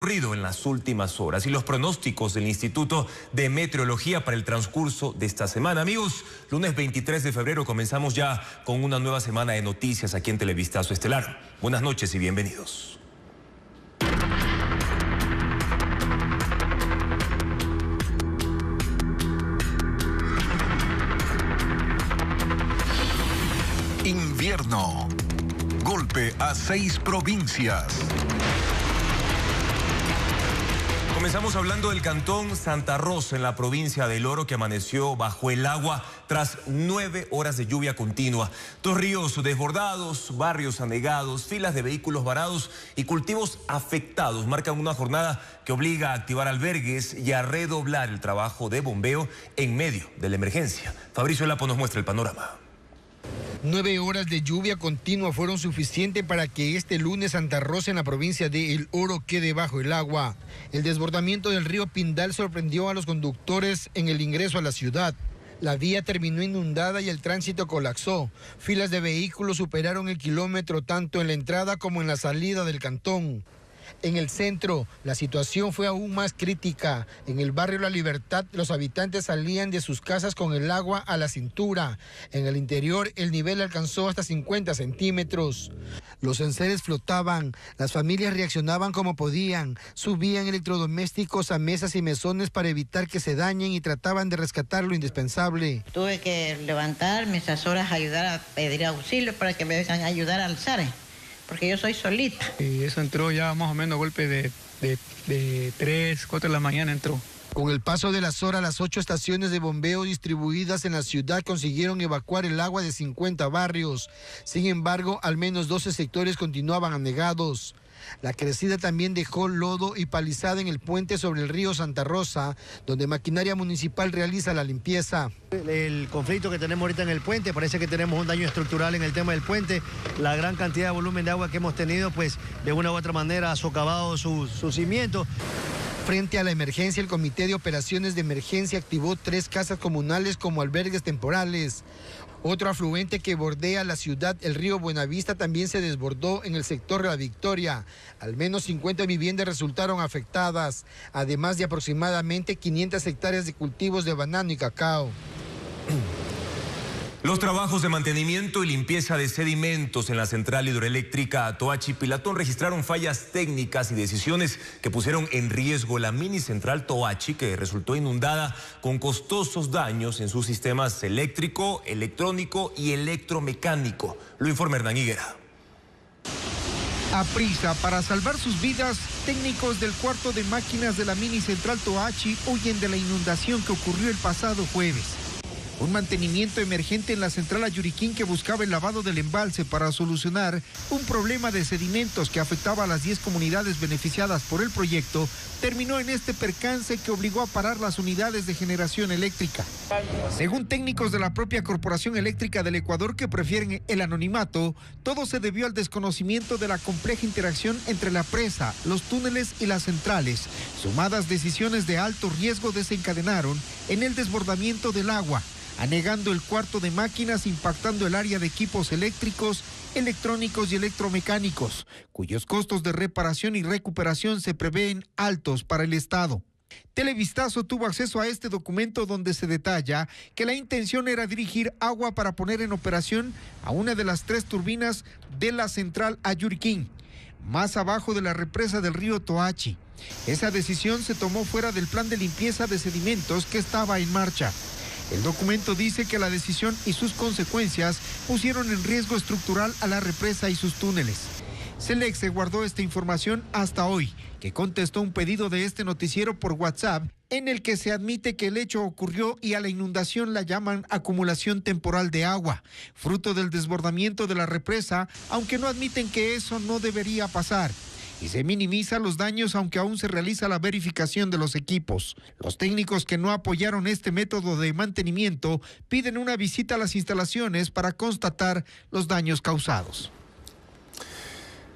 En las últimas horas y los pronósticos del Instituto de Meteorología para el transcurso de esta semana. Amigos, lunes 23 de febrero comenzamos ya con una nueva semana de noticias aquí en Televistazo Estelar. Buenas noches y bienvenidos. Invierno. Golpe a 6 provincias. Comenzamos hablando del cantón Santa Rosa en la provincia del Oro, que amaneció bajo el agua tras 9 horas de lluvia continua. 2 ríos desbordados, barrios anegados, filas de vehículos varados y cultivos afectados marcan una jornada que obliga a activar albergues y a redoblar el trabajo de bombeo en medio de la emergencia. Fabricio Lapo nos muestra el panorama. 9 horas de lluvia continua fueron suficientes para que este lunes Santa Rosa en la provincia de El Oro quede bajo el agua. El desbordamiento del río Pindal sorprendió a los conductores en el ingreso a la ciudad. La vía terminó inundada y el tránsito colapsó. Filas de vehículos superaron el kilómetro tanto en la entrada como en la salida del cantón. En el centro, la situación fue aún más crítica. En el barrio La Libertad, los habitantes salían de sus casas con el agua a la cintura. En el interior, el nivel alcanzó hasta 50 centímetros. Los enseres flotaban, las familias reaccionaban como podían, subían electrodomésticos a mesas y mesones para evitar que se dañen y trataban de rescatar lo indispensable. Tuve que levantarme esas horas, ayudar a pedir auxilio para que me vengan a ayudar a alzar, porque yo soy solita. Y eso entró ya más o menos a golpe de 3, 4 de la mañana entró. Con el paso de las horas, las 8 estaciones de bombeo distribuidas en la ciudad consiguieron evacuar el agua de 50 barrios. Sin embargo, al menos 12 sectores continuaban anegados. La crecida también dejó lodo y palizada en el puente sobre el río Santa Rosa, donde maquinaria municipal realiza la limpieza. El conflicto que tenemos ahorita en el puente, parece que tenemos un daño estructural en el tema del puente. La gran cantidad de volumen de agua que hemos tenido, pues de una u otra manera ha socavado sus cimientos. Frente a la emergencia, el Comité de Operaciones de Emergencia activó 3 casas comunales como albergues temporales. Otro afluente que bordea la ciudad, el río Buenavista, también se desbordó en el sector de La Victoria. Al menos 50 viviendas resultaron afectadas, además de aproximadamente 500 hectáreas de cultivos de banano y cacao. Los trabajos de mantenimiento y limpieza de sedimentos en la central hidroeléctrica Toachi-Pilatón registraron fallas técnicas y decisiones que pusieron en riesgo la mini central Toachi, que resultó inundada con costosos daños en sus sistemas eléctrico, electrónico y electromecánico. Lo informa Hernán Higuera. A prisa para salvar sus vidas, técnicos del cuarto de máquinas de la mini central Toachi huyen de la inundación que ocurrió el pasado jueves. Un mantenimiento emergente en la central Ayuriquín que buscaba el lavado del embalse para solucionar un problema de sedimentos que afectaba a las 10 comunidades beneficiadas por el proyecto terminó en este percance que obligó a parar las unidades de generación eléctrica. Según técnicos de la propia Corporación Eléctrica del Ecuador que prefieren el anonimato, todo se debió al desconocimiento de la compleja interacción entre la presa, los túneles y las centrales. Sumadas decisiones de alto riesgo desencadenaron en el desbordamiento del agua, anegando el cuarto de máquinas, impactando el área de equipos eléctricos, electrónicos y electromecánicos, cuyos costos de reparación y recuperación se prevén altos para el Estado. Televistazo tuvo acceso a este documento donde se detalla que la intención era dirigir agua para poner en operación a una de las 3 turbinas de la central Ayuriquín, más abajo de la represa del río Toachi. Esa decisión se tomó fuera del plan de limpieza de sedimentos que estaba en marcha. El documento dice que la decisión y sus consecuencias pusieron en riesgo estructural a la represa y sus túneles. Selex se guardó esta información hasta hoy, que contestó un pedido de este noticiero por WhatsApp, en el que se admite que el hecho ocurrió y a la inundación la llaman acumulación temporal de agua, fruto del desbordamiento de la represa, aunque no admiten que eso no debería pasar. Y se minimizan los daños aunque aún se realiza la verificación de los equipos. Los técnicos que no apoyaron este método de mantenimiento piden una visita a las instalaciones para constatar los daños causados.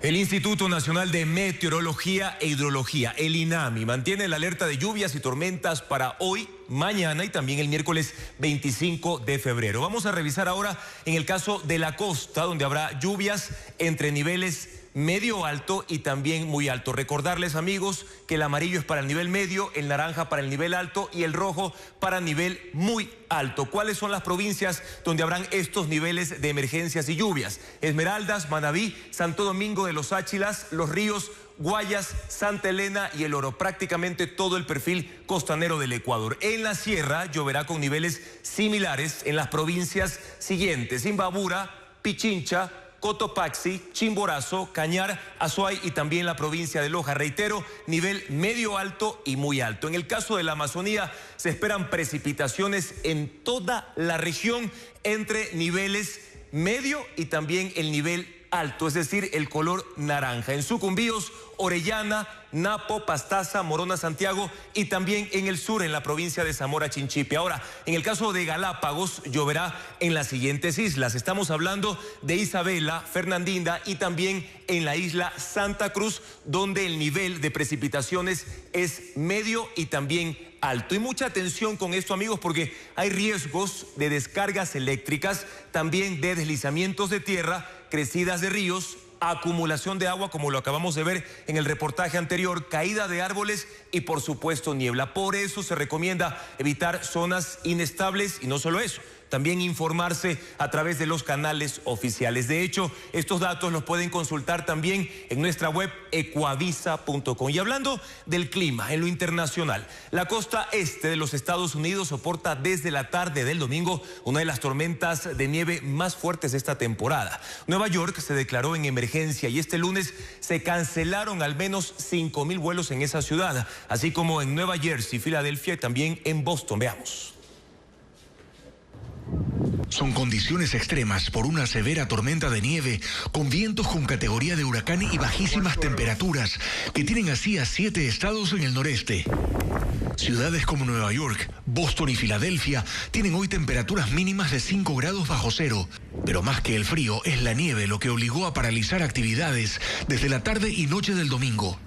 El Instituto Nacional de Meteorología e Hidrología, el INAMI, mantiene la alerta de lluvias y tormentas para hoy, mañana y también el miércoles 25 de febrero. Vamos a revisar ahora en el caso de la costa, donde habrá lluvias entre niveles medio alto y también muy alto. Recordarles, amigos, que el amarillo es para el nivel medio, el naranja para el nivel alto y el rojo para nivel muy alto. ¿Cuáles son las provincias donde habrán estos niveles de emergencias y lluvias? Esmeraldas, Manabí, Santo Domingo de los Áchilas, Los Ríos, Guayas, Santa Elena y El Oro, prácticamente todo el perfil costanero del Ecuador. En la sierra lloverá con niveles similares en las provincias siguientes: Imbabura, Pichincha, Cotopaxi, Chimborazo, Cañar, Azuay y también la provincia de Loja. Reitero, nivel medio alto y muy alto. En el caso de la Amazonía se esperan precipitaciones en toda la región entre niveles medio y también el nivel alto, es decir, el color naranja. En Sucumbíos, Orellana, Napo, Pastaza, Morona, Santiago y también en el sur, en la provincia de Zamora, Chinchipe. Ahora, en el caso de Galápagos, lloverá en las siguientes islas. Estamos hablando de Isabela, Fernandina y también en la isla Santa Cruz, donde el nivel de precipitaciones es medio y también alto. Y mucha atención con esto, amigos, porque hay riesgos de descargas eléctricas, también de deslizamientos de tierra, crecidas de ríos, acumulación de agua, como lo acabamos de ver en el reportaje anterior, caída de árboles y, por supuesto, niebla. Por eso se recomienda evitar zonas inestables y no solo eso, también informarse a través de los canales oficiales. De hecho, estos datos los pueden consultar también en nuestra web ecuavisa.com. Y hablando del clima en lo internacional, la costa este de los Estados Unidos soporta desde la tarde del domingo una de las tormentas de nieve más fuertes de esta temporada. Nueva York se declaró en emergencia y este lunes se cancelaron al menos 5,000 vuelos en esa ciudad, así como en Nueva Jersey, Filadelfia y también en Boston. Veamos. Son condiciones extremas por una severa tormenta de nieve con vientos con categoría de huracán y bajísimas temperaturas que tienen así a 7 estados en el noreste. Ciudades como Nueva York, Boston y Filadelfia tienen hoy temperaturas mínimas de 5 grados bajo cero. Pero más que el frío, es la nieve lo que obligó a paralizar actividades desde la tarde y noche del domingo.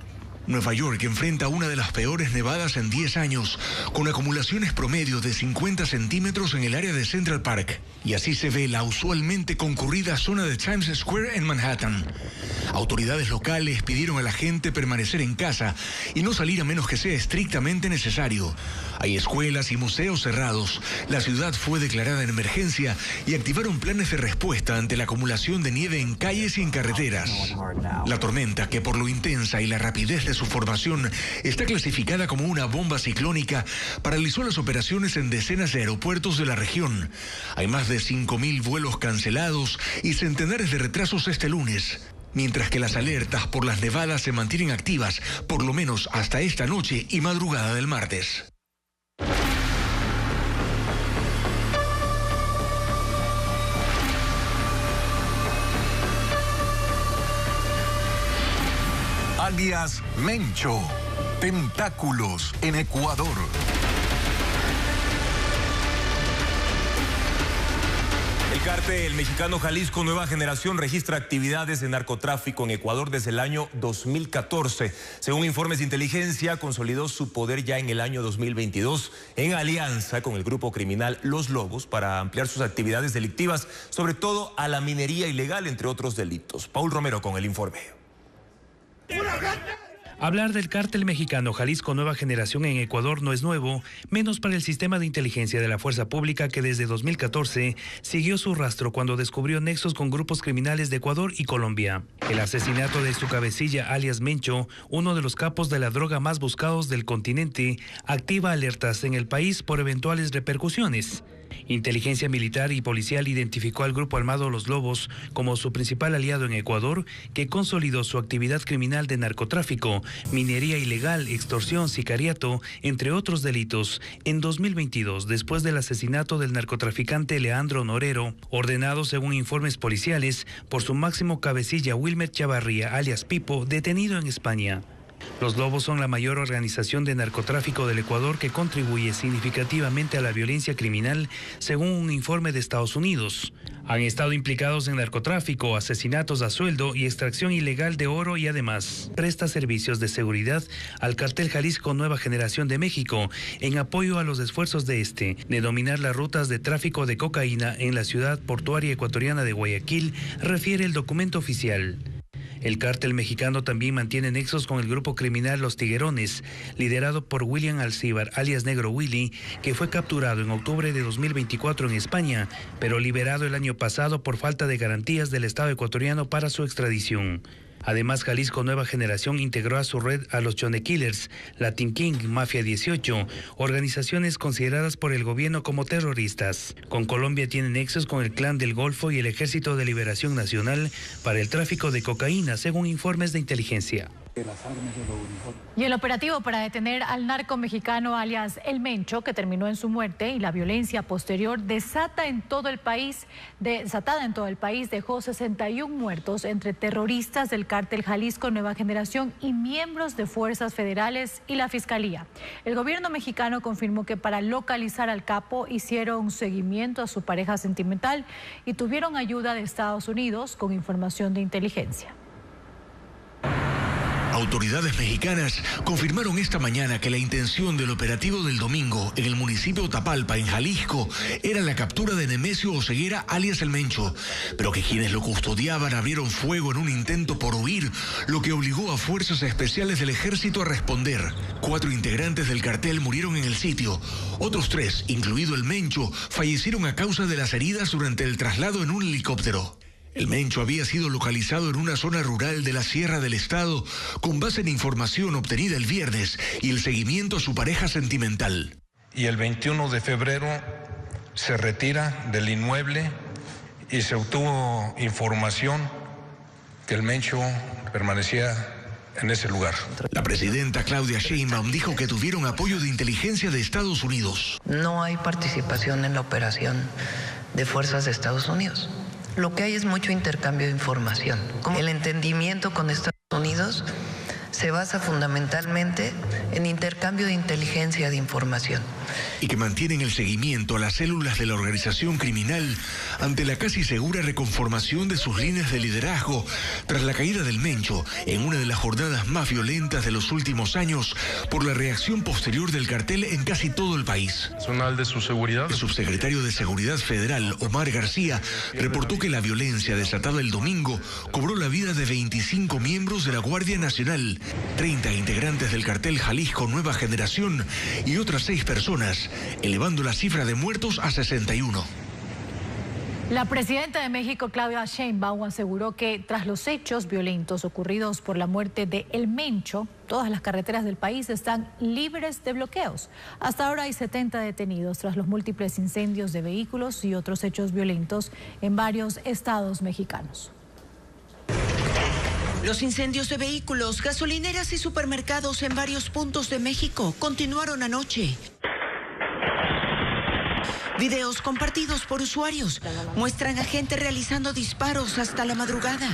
Nueva York enfrenta una de las peores nevadas en 10 años, con acumulaciones promedio de 50 centímetros en el área de Central Park. Y así se ve la usualmente concurrida zona de Times Square en Manhattan. Autoridades locales pidieron a la gente permanecer en casa y no salir a menos que sea estrictamente necesario. Hay escuelas y museos cerrados. La ciudad fue declarada en emergencia y activaron planes de respuesta ante la acumulación de nieve en calles y en carreteras. La tormenta, que por lo intensa y la rapidez de su formación está clasificada como una bomba ciclónica, paralizó las operaciones en decenas de aeropuertos de la región. Hay más de 5,000 vuelos cancelados y centenares de retrasos este lunes, mientras que las alertas por las nevadas se mantienen activas, por lo menos hasta esta noche y madrugada del martes. Alias Mencho, tentáculos en Ecuador. El cártel mexicano Jalisco Nueva Generación registra actividades de narcotráfico en Ecuador desde el año 2014. Según informes de inteligencia, consolidó su poder ya en el año 2022 en alianza con el grupo criminal Los Lobos para ampliar sus actividades delictivas, sobre todo a la minería ilegal, entre otros delitos. Paul Romero con el informe. Hablar del cártel mexicano Jalisco Nueva Generación en Ecuador no es nuevo, menos para el sistema de inteligencia de la fuerza pública, que desde 2014 siguió su rastro cuando descubrió nexos con grupos criminales de Ecuador y Colombia. El asesinato de su cabecilla, alias Mencho, uno de los capos de la droga más buscados del continente, activa alertas en el país por eventuales repercusiones. Inteligencia militar y policial identificó al grupo armado Los Lobos como su principal aliado en Ecuador, que consolidó su actividad criminal de narcotráfico, minería ilegal, extorsión, sicariato, entre otros delitos, en 2022, después del asesinato del narcotraficante Leandro Norero, ordenado según informes policiales por su máximo cabecilla Wilmer Chavarría, alias Pipo, detenido en España. Los Lobos son la mayor organización de narcotráfico del Ecuador que contribuye significativamente a la violencia criminal, según un informe de Estados Unidos. Han estado implicados en narcotráfico, asesinatos a sueldo y extracción ilegal de oro, y además presta servicios de seguridad al cartel Jalisco Nueva Generación de México en apoyo a los esfuerzos de dominar las rutas de tráfico de cocaína en la ciudad portuaria ecuatoriana de Guayaquil, refiere el documento oficial. El cártel mexicano también mantiene nexos con el grupo criminal Los Tiguerones, liderado por William Alcíbar, alias Negro Willy, que fue capturado en octubre de 2024 en España, pero liberado el año pasado por falta de garantías del Estado ecuatoriano para su extradición. Además, Jalisco Nueva Generación integró a su red a los Chone Killers, Latin King, Mafia 18, organizaciones consideradas por el gobierno como terroristas. Con Colombia tiene nexos con el Clan del Golfo y el Ejército de Liberación Nacional para el tráfico de cocaína, según informes de inteligencia. Y el operativo para detener al narco mexicano alias El Mencho, que terminó en su muerte, y la violencia posterior desatada en todo el país, dejó 61 muertos entre terroristas del cártel Jalisco Nueva Generación y miembros de fuerzas federales y la Fiscalía. El gobierno mexicano confirmó que para localizar al capo hicieron seguimiento a su pareja sentimental y tuvieron ayuda de Estados Unidos con información de inteligencia. Autoridades mexicanas confirmaron esta mañana que la intención del operativo del domingo en el municipio de Tapalpa, en Jalisco, era la captura de Nemesio Oseguera, alias El Mencho, pero que quienes lo custodiaban abrieron fuego en un intento por huir, lo que obligó a fuerzas especiales del ejército a responder. 4 integrantes del cartel murieron en el sitio. Otros 3, incluido El Mencho, fallecieron a causa de las heridas durante el traslado en un helicóptero. El Mencho había sido localizado en una zona rural de la Sierra del Estado con base en información obtenida el viernes y el seguimiento a su pareja sentimental. Y el 21 de febrero se retira del inmueble y se obtuvo información que el Mencho permanecía en ese lugar. La presidenta Claudia Sheinbaum dijo que tuvieron apoyo de inteligencia de Estados Unidos. No hay participación en la operación de fuerzas de Estados Unidos. Lo que hay es mucho intercambio de información. El entendimiento con Estados Unidos se basa fundamentalmente en intercambio de inteligencia de información. Y que mantienen el seguimiento a las células de la organización criminal ante la casi segura reconformación de sus líneas de liderazgo tras la caída del Mencho en una de las jornadas más violentas de los últimos años por la reacción posterior del cartel en casi todo el país. Personal de su seguridad. El subsecretario de Seguridad Federal, Omar García, reportó que la violencia desatada el domingo cobró la vida de 25 miembros de la Guardia Nacional, 30 integrantes del cartel Jalisco Nueva Generación y otras 6 personas, elevando la cifra de muertos a 61. La presidenta de México, Claudia Sheinbaum, aseguró que tras los hechos violentos ocurridos por la muerte de El Mencho, todas las carreteras del país están libres de bloqueos. Hasta ahora hay 70 detenidos tras los múltiples incendios de vehículos y otros hechos violentos en varios estados mexicanos. Los incendios de vehículos, gasolineras y supermercados en varios puntos de México continuaron anoche. Videos compartidos por usuarios muestran a gente realizando disparos hasta la madrugada.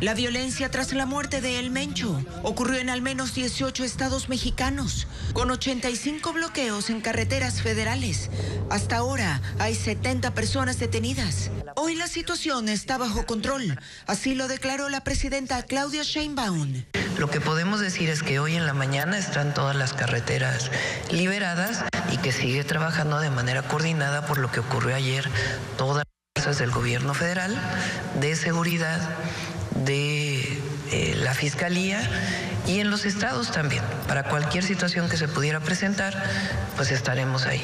La violencia tras la muerte de El Mencho ocurrió en al menos 18 estados mexicanos, con 85 bloqueos en carreteras federales. Hasta ahora hay 70 personas detenidas. Hoy la situación está bajo control, así lo declaró la presidenta Claudia Sheinbaum. Lo que podemos decir es que hoy en la mañana están todas las carreteras liberadas y que sigue trabajando de manera coordinada por lo que ocurrió ayer todas las fuerzas del gobierno federal, de seguridad, de la Fiscalía y en los estados también. Para cualquier situación que se pudiera presentar, pues estaremos ahí.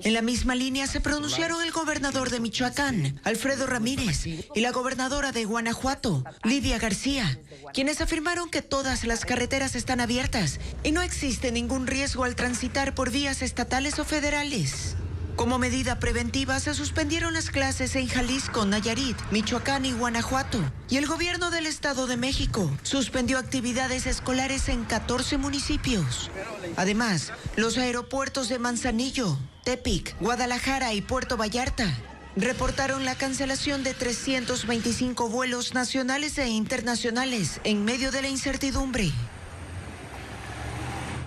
En la misma línea se pronunciaron el gobernador de Michoacán, Alfredo Ramírez, y la gobernadora de Guanajuato, Lidia García, quienes afirmaron que todas las carreteras están abiertas y no existe ningún riesgo al transitar por vías estatales o federales. Como medida preventiva, se suspendieron las clases en Jalisco, Nayarit, Michoacán y Guanajuato. Y el gobierno del Estado de México suspendió actividades escolares en 14 municipios. Además, los aeropuertos de Manzanillo, Tepic, Guadalajara y Puerto Vallarta reportaron la cancelación de 325 vuelos nacionales e internacionales en medio de la incertidumbre.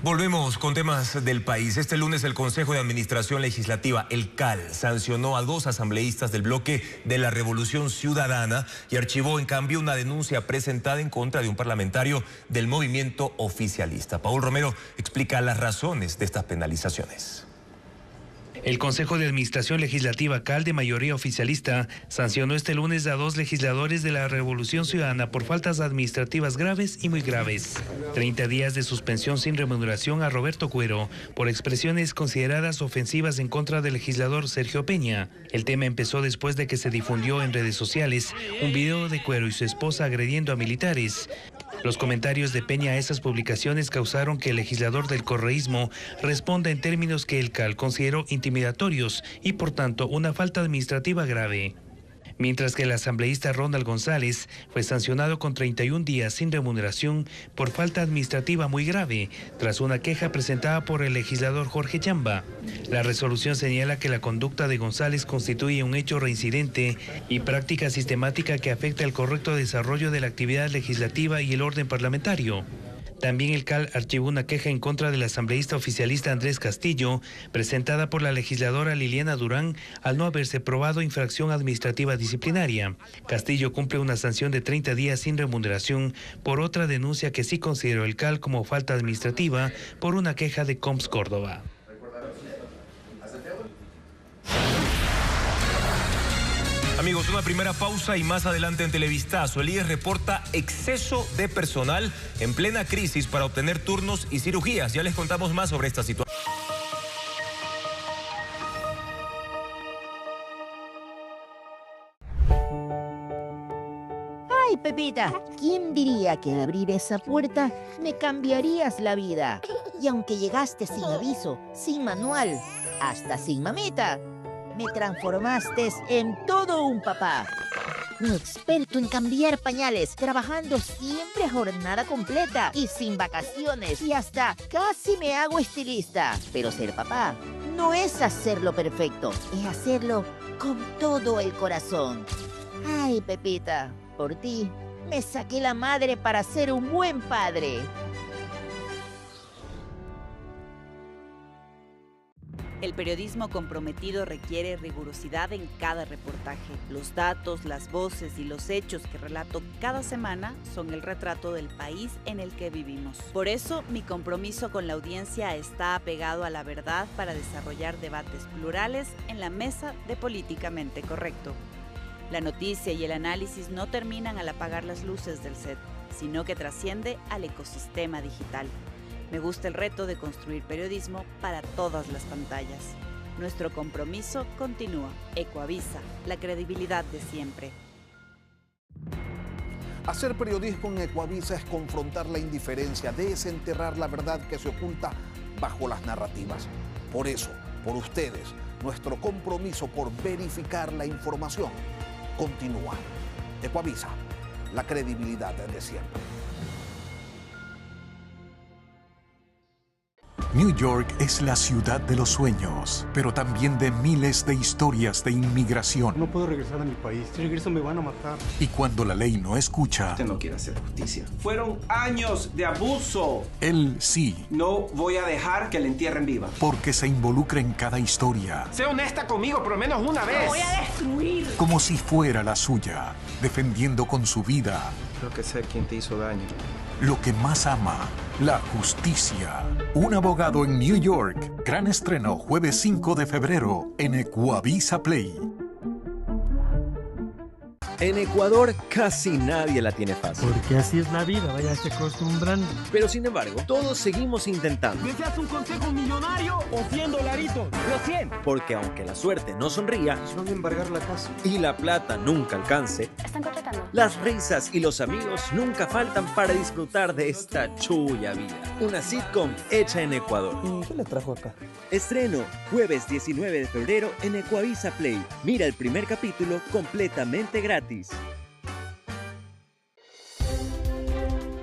Volvemos con temas del país. Este lunes el Consejo de Administración Legislativa, el CAL, sancionó a 2 asambleístas del bloque de la Revolución Ciudadana y archivó en cambio una denuncia presentada en contra de un parlamentario del movimiento oficialista. Paul Romero explica las razones de estas penalizaciones. El Consejo de Administración Legislativa CAL de mayoría oficialista sancionó este lunes a 2 legisladores de la Revolución Ciudadana por faltas administrativas graves y muy graves. 30 días de suspensión sin remuneración a Roberto Cuero por expresiones consideradas ofensivas en contra del legislador Sergio Peña. El tema empezó después de que se difundió en redes sociales un video de Cuero y su esposa agrediendo a militares. Los comentarios de Peña a esas publicaciones causaron que el legislador del correísmo responda en términos que el CAL consideró intimidatorios y por tanto una falta administrativa grave. Mientras que el asambleísta Ronald González fue sancionado con 31 días sin remuneración por falta administrativa muy grave, tras una queja presentada por el legislador Jorge Chamba. La resolución señala que la conducta de González constituye un hecho reincidente y práctica sistemática que afecta el correcto desarrollo de la actividad legislativa y el orden parlamentario. También el CAL archivó una queja en contra del asambleísta oficialista Andrés Castillo, presentada por la legisladora Liliana Durán, al no haberse probado infracción administrativa disciplinaria. Castillo cumple una sanción de 30 días sin remuneración por otra denuncia que sí consideró el CAL como falta administrativa por una queja de Comps Córdoba. Amigos, una primera pausa y más adelante en Televistazo. El IES reporta exceso de personal en plena crisis para obtener turnos y cirugías. Ya les contamos más sobre esta situación. Ay, Pepita, ¿quién diría que al abrir esa puerta me cambiarías la vida? Y aunque llegaste sin aviso, sin manual, hasta sin mamita, me transformaste en todo un papá. Un experto en cambiar pañales, trabajando siempre a jornada completa y sin vacaciones. Y hasta casi me hago estilista. Pero ser papá no es hacerlo perfecto, es hacerlo con todo el corazón. Ay, Pepita, por ti me saqué la madre para ser un buen padre. El periodismo comprometido requiere rigurosidad en cada reportaje. Los datos, las voces y los hechos que relato cada semana son el retrato del país en el que vivimos. Por eso, mi compromiso con la audiencia está apegado a la verdad para desarrollar debates plurales en la mesa de Políticamente Correcto. La noticia y el análisis no terminan al apagar las luces del set, sino que trasciende al ecosistema digital. Me gusta el reto de construir periodismo para todas las pantallas. Nuestro compromiso continúa. Ecoavisa, la credibilidad de siempre. Hacer periodismo en Ecoavisa es confrontar la indiferencia, desenterrar la verdad que se oculta bajo las narrativas. Por eso, por ustedes, nuestro compromiso por verificar la información continúa. Ecoavisa, la credibilidad de siempre. New York es la ciudad de los sueños, pero también de miles de historias de inmigración. No puedo regresar a mi país. Si regreso me van a matar. Y cuando la ley no escucha... Usted no quiere hacer justicia. Fueron años de abuso. Él sí. No voy a dejar que la entierren viva. Porque se involucra en cada historia. Sé honesta conmigo por lo menos una vez. ¡Lo voy a destruir! Como si fuera la suya, defendiendo con su vida. Creo que sé quién te hizo daño. Lo que más ama, la justicia. Un abogado en New York. Gran estreno jueves 5 de febrero en Ecoavisa Play. En Ecuador casi nadie la tiene fácil. Porque así es la vida, vaya se acostumbran. Pero sin embargo, todos seguimos intentando. ¿Deseas un consejo millonario o 100 dolaritos? Los 100. Porque aunque la suerte no sonría, nos van a embargar la casa y la plata nunca alcance, ¿están contratando? Las risas y los amigos nunca faltan para disfrutar de esta chulla vida. Una sitcom hecha en Ecuador. ¿Y qué le trajo acá? Estreno jueves 19 de febrero en Ecoavisa Play. Mira el primer capítulo completamente gratis.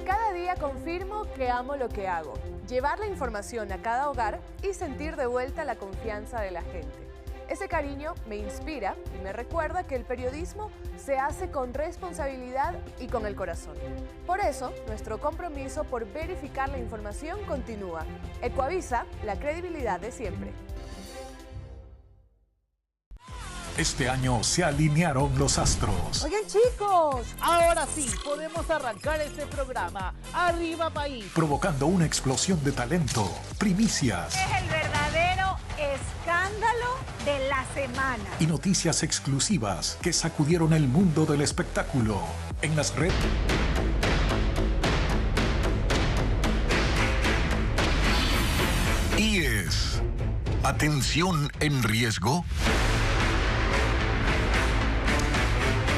Cada día confirmo que amo lo que hago. Llevar la información a cada hogar y sentir de vuelta la confianza de la gente. Ese cariño me inspira y me recuerda que el periodismo se hace con responsabilidad y con el corazón. Por eso, nuestro compromiso por verificar la información continúa. Ecoavisa, la credibilidad de siempre. Este año se alinearon los astros. Oigan, chicos, ahora sí podemos arrancar este programa. ¡Arriba, país! Provocando una explosión de talento, primicias. Es el verdadero escándalo semana. Y noticias exclusivas que sacudieron el mundo del espectáculo en las redes. IES. Atención en riesgo.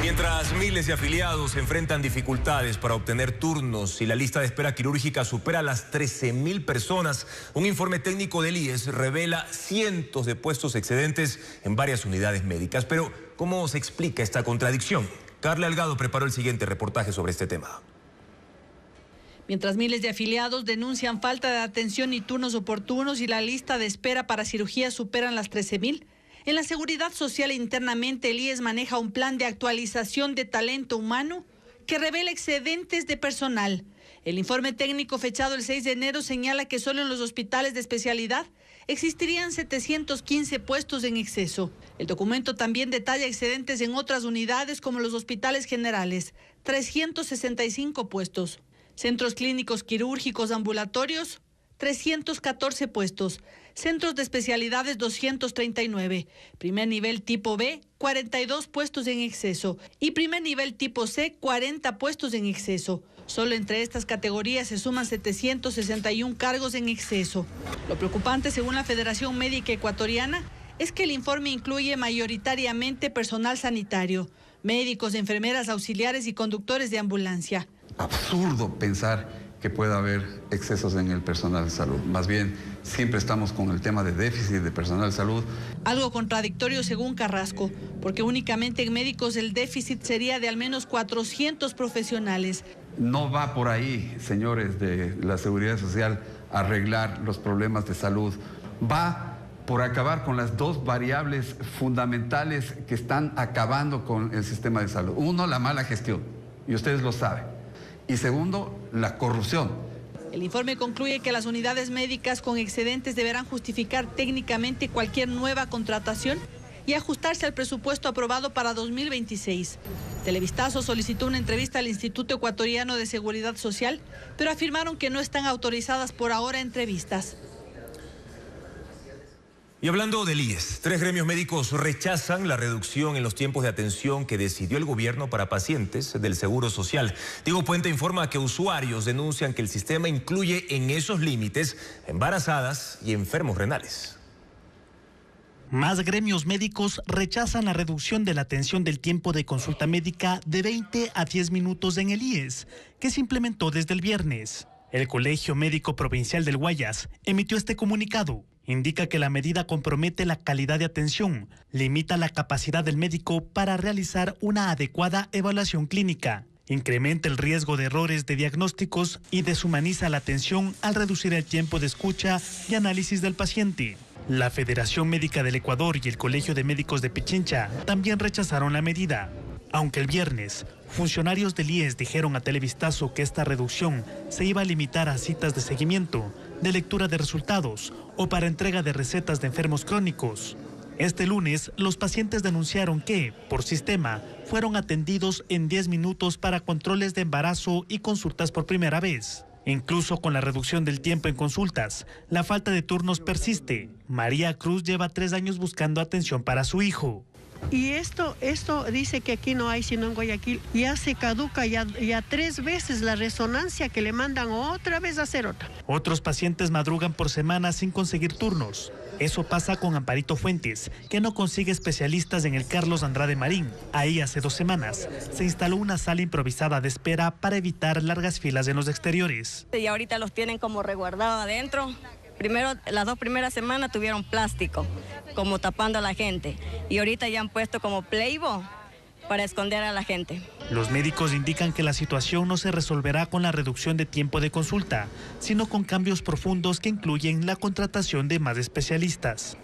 Mientras miles de afiliados enfrentan dificultades para obtener turnos y la lista de espera quirúrgica supera las 13.000 personas, un informe técnico del IES revela cientos de puestos excedentes en varias unidades médicas. Pero, ¿cómo se explica esta contradicción? Carla Delgado preparó el siguiente reportaje sobre este tema. Mientras miles de afiliados denuncian falta de atención y turnos oportunos y la lista de espera para cirugías superan las 13.000, en la Seguridad Social internamente el IES maneja un plan de actualización de talento humano que revela excedentes de personal. El informe técnico fechado el 6 de enero señala que solo en los hospitales de especialidad existirían 715 puestos en exceso. El documento también detalla excedentes en otras unidades como los hospitales generales, 365 puestos. Centros clínicos quirúrgicos ambulatorios, 314 puestos. Centros de especialidades, 239. Primer nivel tipo B, 42 puestos en exceso. Y primer nivel tipo C, 40 puestos en exceso. Solo entre estas categorías se suman 761 cargos en exceso. Lo preocupante, según la Federación Médica Ecuatoriana, es que el informe incluye mayoritariamente personal sanitario, médicos, enfermeras, auxiliares y conductores de ambulancia. Absurdo pensar que pueda haber excesos en el personal de salud. Más bien, siempre estamos con el tema de déficit de personal de salud. Algo contradictorio según Carrasco, porque únicamente en médicos el déficit sería de al menos 400 profesionales. No va por ahí, señores de la Seguridad Social, arreglar los problemas de salud. Va por acabar con las dos variables fundamentales que están acabando con el sistema de salud. Uno, la mala gestión, y ustedes lo saben. Y segundo, la corrupción. El informe concluye que las unidades médicas con excedentes deberán justificar técnicamente cualquier nueva contratación y ajustarse al presupuesto aprobado para 2026. Televistazo solicitó una entrevista al Instituto Ecuatoriano de Seguridad Social, pero afirmaron que no están autorizadas por ahora entrevistas. Y hablando del IES, 3 gremios médicos rechazan la reducción en los tiempos de atención que decidió el gobierno para pacientes del Seguro Social. Diego Puente informa que usuarios denuncian que el sistema incluye en esos límites embarazadas y enfermos renales. Más gremios médicos rechazan la reducción de la atención del tiempo de consulta médica de 20 a 10 minutos en el IES, que se implementó desde el viernes. El Colegio Médico Provincial del Guayas emitió este comunicado. Indica que la medida compromete la calidad de atención, limita la capacidad del médico para realizar una adecuada evaluación clínica, incrementa el riesgo de errores de diagnósticos y deshumaniza la atención al reducir el tiempo de escucha y análisis del paciente. La Federación Médica del Ecuador y el Colegio de Médicos de Pichincha también rechazaron la medida. Aunque el viernes, funcionarios del IES dijeron a Televistazo que esta reducción se iba a limitar a citas de seguimiento, de lectura de resultados o para entrega de recetas de enfermos crónicos. Este lunes, los pacientes denunciaron que, por sistema, fueron atendidos en 10 minutos para controles de embarazo y consultas por primera vez. Incluso con la reducción del tiempo en consultas, la falta de turnos persiste. María Cruz lleva 3 años buscando atención para su hijo. Y esto dice que aquí no hay, sino en Guayaquil. Ya se caduca, ya 3 veces la resonancia que le mandan otra vez a hacer otra. Otros pacientes madrugan por semanas sin conseguir turnos. Eso pasa con Amparito Fuentes, que no consigue especialistas en el Carlos Andrade Marín. Ahí hace 2 semanas se instaló una sala improvisada de espera para evitar largas filas en los exteriores. Y ahorita los tienen como resguardados adentro. Primero, las 2 primeras semanas tuvieron plástico, como tapando a la gente. Y ahorita ya han puesto como Playbo para esconder a la gente. Los médicos indican que la situación no se resolverá con la reducción de tiempo de consulta, sino con cambios profundos que incluyen la contratación de más especialistas.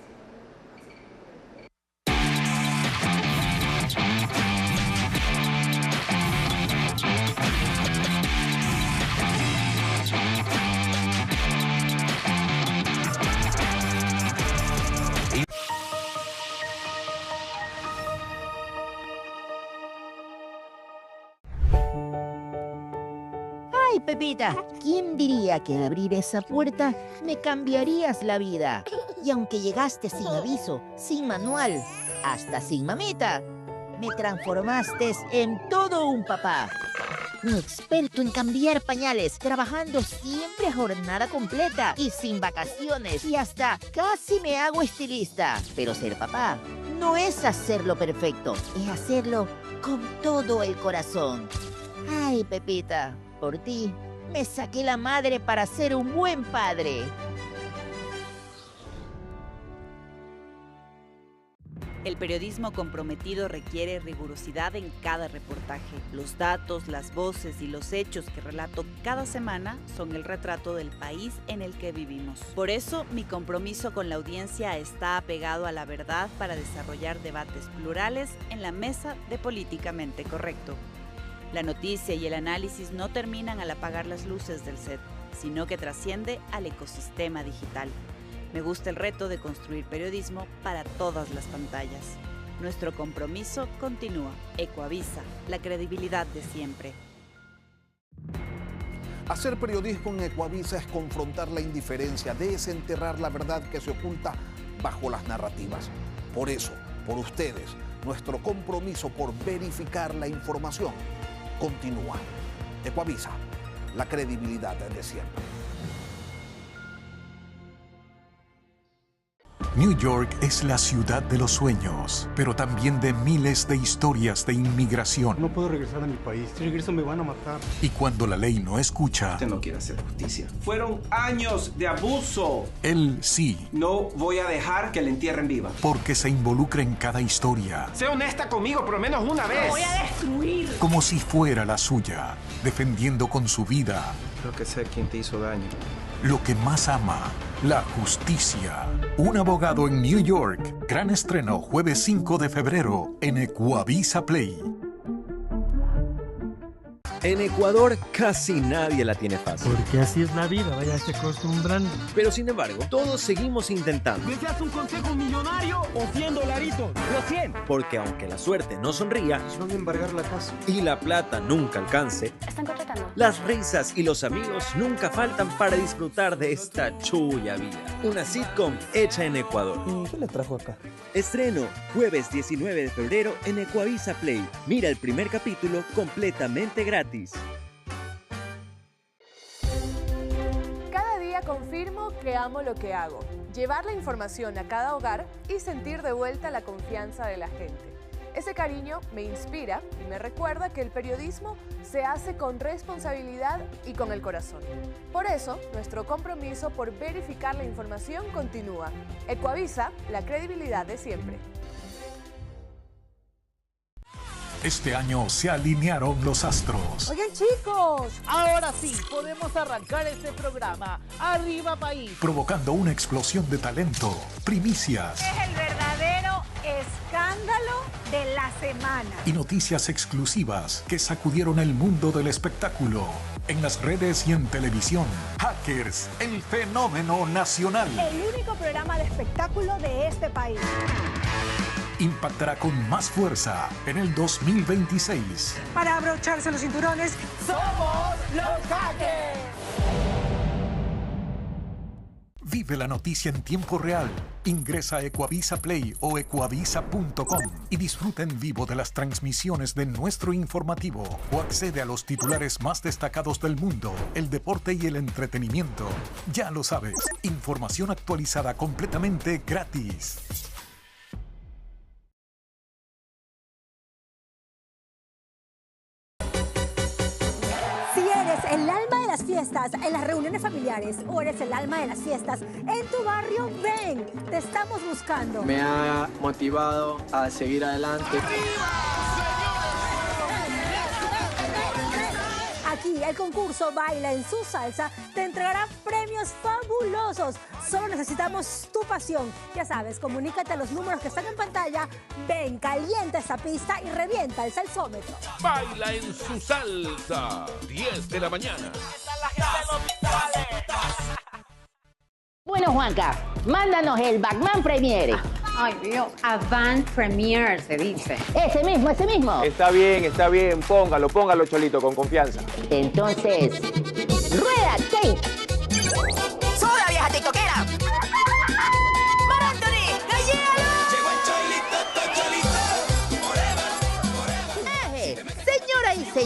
Ay, Pepita, ¿quién diría que al abrir esa puerta me cambiarías la vida? Y aunque llegaste sin aviso, sin manual, hasta sin mamita. Me transformaste en todo un papá. Un experto en cambiar pañales, trabajando siempre a jornada completa y sin vacaciones. Y hasta casi me hago estilista. Pero ser papá no es hacerlo perfecto, es hacerlo con todo el corazón. Ay, Pepita, por ti me saqué la madre para ser un buen padre. El periodismo comprometido requiere rigurosidad en cada reportaje. Los datos, las voces y los hechos que relato cada semana son el retrato del país en el que vivimos. Por eso, mi compromiso con la audiencia está apegado a la verdad para desarrollar debates plurales en la mesa de Políticamente Correcto. La noticia y el análisis no terminan al apagar las luces del set, sino que trasciende al ecosistema digital. Me gusta el reto de construir periodismo para todas las pantallas. Nuestro compromiso continúa. Ecuavisa, la credibilidad de siempre. Hacer periodismo en Ecuavisa es confrontar la indiferencia, desenterrar la verdad que se oculta bajo las narrativas. Por eso, por ustedes, nuestro compromiso por verificar la información continúa. Ecuavisa, la credibilidad de siempre. New York es la ciudad de los sueños, pero también de miles de historias de inmigración. No puedo regresar a mi país. Si regreso me van a matar. Y cuando la ley no escucha... Usted no quiere hacer justicia. Fueron años de abuso. Él sí. No voy a dejar que la entierren viva. Porque se involucra en cada historia. Sé honesta conmigo, por lo menos una vez. Voy a destruir. Como si fuera la suya, defendiendo con su vida. Creo que sé quién te hizo daño. Lo que más ama, la justicia. Un abogado en New York. Gran estreno jueves 5 de febrero en Ecuavisa Play. En Ecuador casi nadie la tiene fácil. Porque así es la vida, vaya se acostumbrando. Pero sin embargo, todos seguimos intentando. ¿Deseas un consejo millonario o $100? ¡Los 100! Porque aunque la suerte no sonría, Nos van a embargar la casa. y la plata nunca alcance, ¿Están contratando? las risas y los amigos nunca faltan para disfrutar de esta chulla vida. Una sitcom hecha en Ecuador. ¿Y qué le trajo acá? Estreno jueves 19 de febrero en Ecuavisa Play. Mira el primer capítulo completamente gratis. Cada día confirmo que amo lo que hago. Llevar la información a cada hogar y sentir de vuelta la confianza de la gente. Ese cariño me inspira y me recuerda que el periodismo se hace con responsabilidad y con el corazón. Por eso, nuestro compromiso por verificar la información continúa. Ecuavisa, la credibilidad de siempre. Este año se alinearon los astros. Oigan, chicos, ahora sí podemos arrancar este programa. ¡Arriba país! Provocando una explosión de talento, primicias Es el verdadero escándalo de la semana. y noticias exclusivas que sacudieron el mundo del espectáculo. En las redes y en televisión, Hackers, el fenómeno nacional. El único programa de espectáculo de este país. Impactará con más fuerza en el 2026. Para abrocharse los cinturones, ¡Somos los Hackers! Vive la noticia en tiempo real. Ingresa a Ecuavisa Play o ecuavisa.com y disfruta en vivo de las transmisiones de nuestro informativo o accede a los titulares más destacados del mundo, el deporte y el entretenimiento. Ya lo sabes, información actualizada completamente gratis. si eres el alma de las fiestas en las reuniones familiares o eres el alma de las fiestas en tu barrio, ven, te estamos buscando. Me ha motivado a seguir adelante. Aquí el concurso Baila en su Salsa te entregará premios fabulosos. Solo necesitamos tu pasión. Ya sabes, comunícate a los números que están en pantalla. Ven, calienta esta pista y revienta el salsómetro. Baila en su salsa, 10 de la mañana. Bueno, Juanca, mándanos el Batman Premiere. Ay, Dios, Avant Premiere se dice. Ese mismo, ese mismo. Está bien, póngalo, Cholito, con confianza. Entonces, ¡rueda, tape! ¡Sola, vieja tiktokera! ¡Mar Anthony, ¡gallégalo! Llegó el Cholito,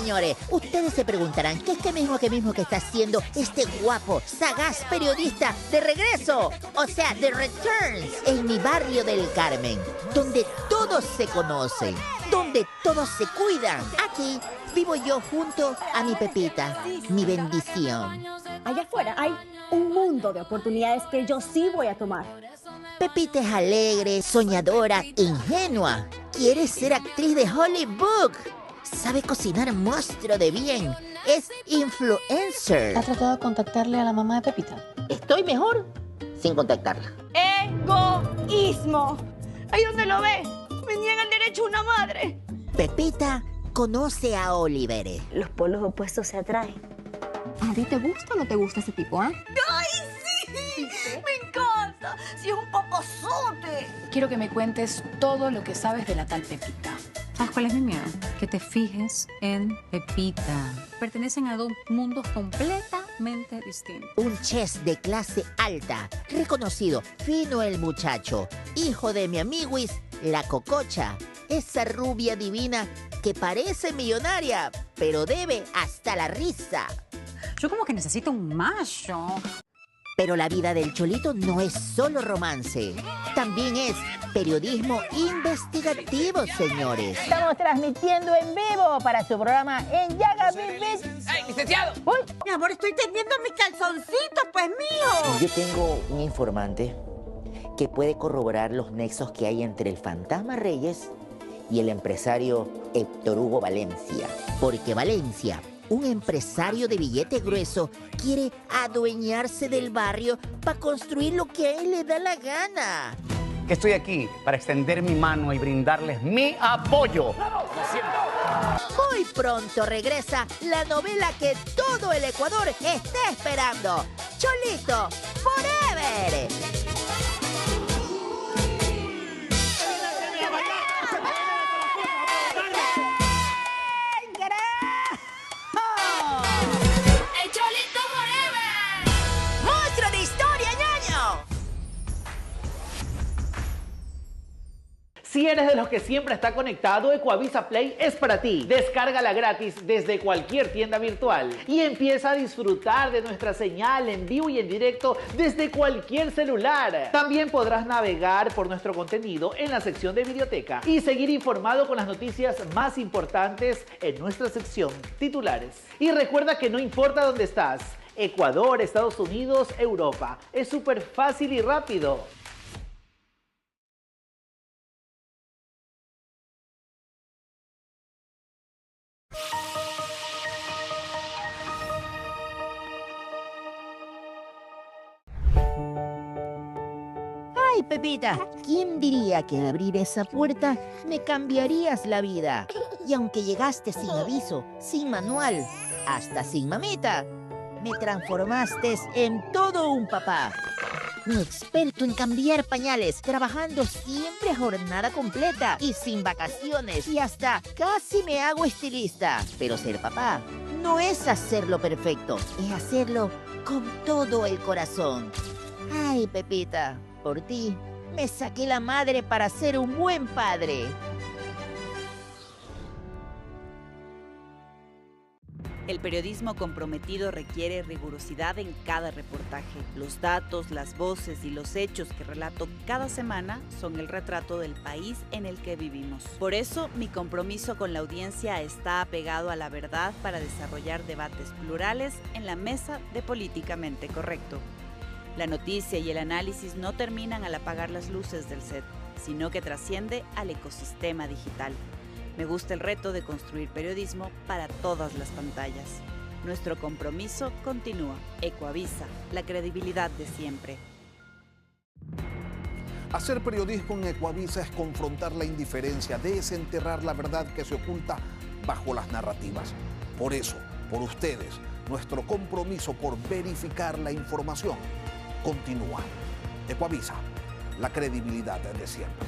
señores, ustedes se preguntarán, ¿qué es que mismo que está haciendo este guapo, sagaz periodista de regreso? O sea, de returns, en mi barrio del Carmen, donde todos se conocen, donde todos se cuidan. Aquí vivo yo junto a mi Pepita, mi bendición. Allá afuera hay un mundo de oportunidades que yo sí voy a tomar. Pepita es alegre, soñadora, ingenua. Quiere ser actriz de Hollywood. Sabe cocinar monstruo de bien. Es influencer. ¿Ha tratado de contactarle a la mamá de Pepita? Estoy mejor sin contactarla. ¡Egoísmo! Ahí donde lo ve, me niega el derecho a una madre. Pepita conoce a Oliver. Los polos opuestos se atraen. ¿A ti te gusta o no te gusta ese tipo, ah? ¡Ay, sí! ¡Me encanta! ¡Sí, es un popozote! Quiero que me cuentes todo lo que sabes de la tal Pepita. ¿Sabes cuál es mi miedo? Que te fijes en Pepita. Pertenecen a dos mundos completamente distintos. Un chef de clase alta, reconocido, fino el muchacho, hijo de mi amiguis, la Cococha, esa rubia divina que parece millonaria, pero debe hasta la risa. Yo como que necesito un macho. Pero la vida del Cholito no es solo romance, también es periodismo investigativo, señores. Estamos transmitiendo en vivo para su programa en Yaga Bit. ¡Ey, licenciado! ¡Uy! Mi amor, estoy tendiendo mis calzoncitos, pues, mijo. Yo tengo un informante que puede corroborar los nexos que hay entre el fantasma Reyes y el empresario Héctor Hugo Valencia. Porque Valencia, un empresario de billete grueso, quiere adueñarse del barrio para construir lo que a él le da la gana. Que estoy aquí para extender mi mano y brindarles mi apoyo. Muy pronto regresa la novela que todo el Ecuador está esperando. Cholito Forever. Si eres de los que siempre está conectado, Ecuavisa Play es para ti. Descárgala gratis desde cualquier tienda virtual y empieza a disfrutar de nuestra señal en vivo y en directo desde cualquier celular. También podrás navegar por nuestro contenido en la sección de videoteca y seguir informado con las noticias más importantes en nuestra sección titulares. Y recuerda que no importa dónde estás, Ecuador, Estados Unidos, Europa, es súper fácil y rápido. Ay, Pepita, ¿quién diría que al abrir esa puerta me cambiarías la vida? Y aunque llegaste sin aviso, sin manual, hasta sin mamita, me transformaste en todo un papá. Un experto en cambiar pañales, trabajando siempre a jornada completa y sin vacaciones. Y hasta casi me hago estilista. Pero ser papá no es hacerlo perfecto, es hacerlo con todo el corazón. Ay, Pepita, por ti me saqué la madre para ser un buen padre. El periodismo comprometido requiere rigurosidad en cada reportaje. Los datos, las voces y los hechos que relato cada semana son el retrato del país en el que vivimos. Por eso, mi compromiso con la audiencia está apegado a la verdad para desarrollar debates plurales en la mesa de Políticamente Correcto. La noticia y el análisis no terminan al apagar las luces del set, sino que trasciende al ecosistema digital. Me gusta el reto de construir periodismo para todas las pantallas. Nuestro compromiso continúa. Ecuavisa, la credibilidad de siempre. Hacer periodismo en Ecuavisa es confrontar la indiferencia, desenterrar la verdad que se oculta bajo las narrativas. Por eso, por ustedes, nuestro compromiso por verificar la información continúa. Ecuavisa, la credibilidad de siempre.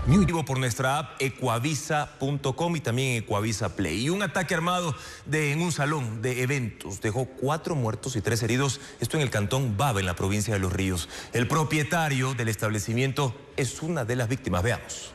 Muy vivo por nuestra app ecuavisa.com y también Ecuavisa Play. Y un ataque armado en un salón de eventos dejó 4 muertos y 3 heridos. Esto en el cantón Baba, en la provincia de Los Ríos. El propietario del establecimiento es una de las víctimas. Veamos.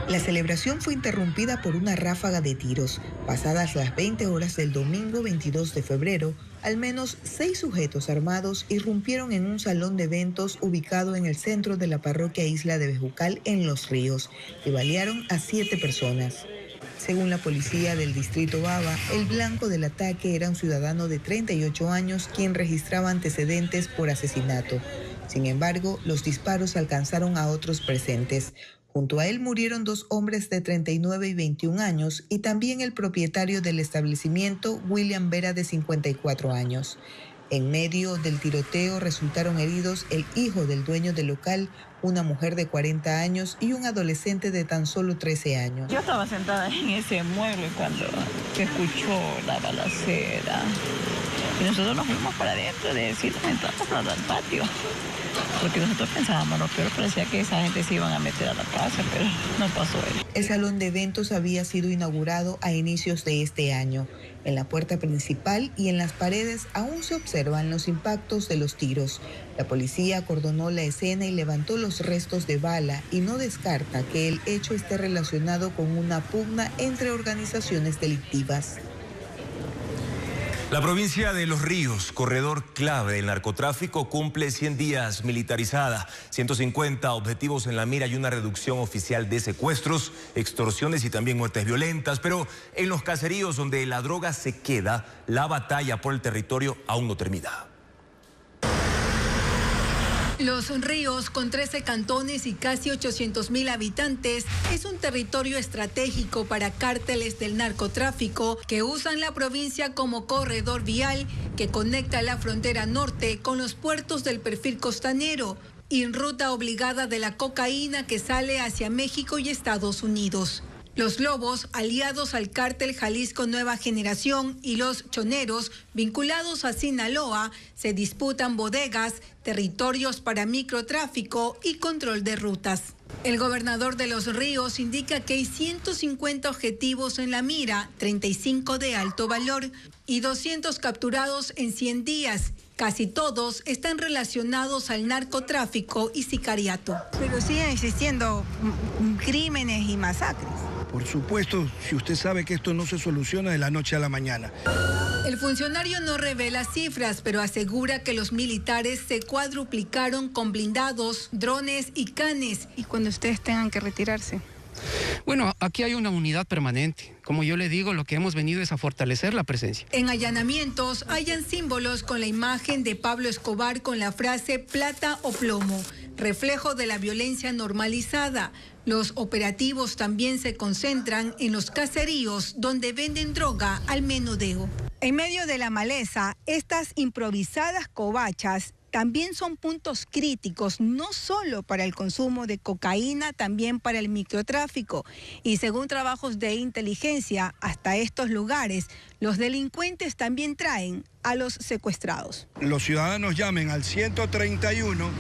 La celebración fue interrumpida por una ráfaga de tiros. Pasadas las 20 horas del domingo 22 de febrero, al menos 6 sujetos armados irrumpieron en un salón de eventos ubicado en el centro de la parroquia Isla de Bejucal, en Los Ríos, y balearon a 7 personas. Según la policía del distrito Bava, el blanco del ataque era un ciudadano de 38 años quien registraba antecedentes por asesinato. Sin embargo, los disparos alcanzaron a otros presentes. Junto a él murieron 2 hombres de 39 y 21 años y también el propietario del establecimiento, William Vera, de 54 años. En medio del tiroteo resultaron heridos el hijo del dueño del local, una mujer de 40 años y un adolescente de tan solo 13 años. Yo estaba sentada en ese mueble cuando se escuchó la balacera. Y nosotros nos fuimos para adentro, de decir, entramos para el patio. Porque nosotros pensábamos lo peor, parecía que esa gente se iban a meter a la casa, pero no pasó eso. El salón de eventos había sido inaugurado a inicios de este año. En la puerta principal y en las paredes aún se observan los impactos de los tiros. La policía acordonó la escena y levantó los restos de bala y no descarta que el hecho esté relacionado con una pugna entre organizaciones delictivas. La provincia de Los Ríos, corredor clave del narcotráfico, cumple 100 días militarizada, 150 objetivos en la mira y una reducción oficial de secuestros, extorsiones y también muertes violentas. Pero en los caseríos donde la droga se queda, la batalla por el territorio aún no termina. Los Ríos, con 13 cantones y casi 800.000 habitantes, es un territorio estratégico para cárteles del narcotráfico que usan la provincia como corredor vial que conecta la frontera norte con los puertos del perfil costanero y ruta obligada de la cocaína que sale hacia México y Estados Unidos. Los Lobos, aliados al cártel Jalisco Nueva Generación, y los Choneros, vinculados a Sinaloa, se disputan bodegas, territorios para microtráfico y control de rutas. El gobernador de Los Ríos indica que hay 150 objetivos en la mira, 35 de alto valor y 200 capturados en 100 días. Casi todos están relacionados al narcotráfico y sicariato. Pero siguen existiendo crímenes y masacres. Por supuesto, si usted sabe que esto no se soluciona de la noche a la mañana. El funcionario no revela cifras, pero asegura que los militares se cuadruplicaron con blindados, drones y canes. ¿Y cuando ustedes tengan que retirarse? Bueno, aquí hay una unidad permanente. Como yo le digo, lo que hemos venido es a fortalecer la presencia. En allanamientos hayan símbolos con la imagen de Pablo Escobar con la frase plata o plomo, reflejo de la violencia normalizada. Los operativos también se concentran en los caseríos donde venden droga al menudeo. En medio de la maleza, estas improvisadas covachas también son puntos críticos, no solo para el consumo de cocaína, también para el microtráfico. Y según trabajos de inteligencia, hasta estos lugares, los delincuentes también traen a los secuestrados. Los ciudadanos llamen al 131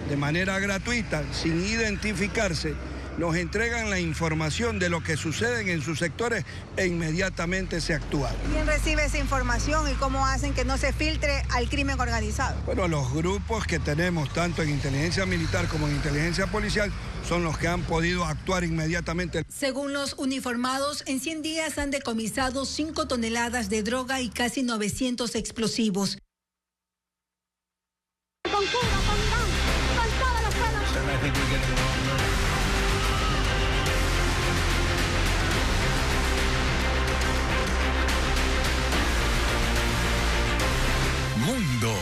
de manera gratuita, sin identificarse. Nos entregan la información de lo que sucede en sus sectores e inmediatamente se actúa. ¿Quién recibe esa información y cómo hacen que no se filtre al crimen organizado? Bueno, los grupos que tenemos, tanto en inteligencia militar como en inteligencia policial, son los que han podido actuar inmediatamente. Según los uniformados, en 100 días han decomisado 5 toneladas de droga y casi 900 explosivos. Mundo.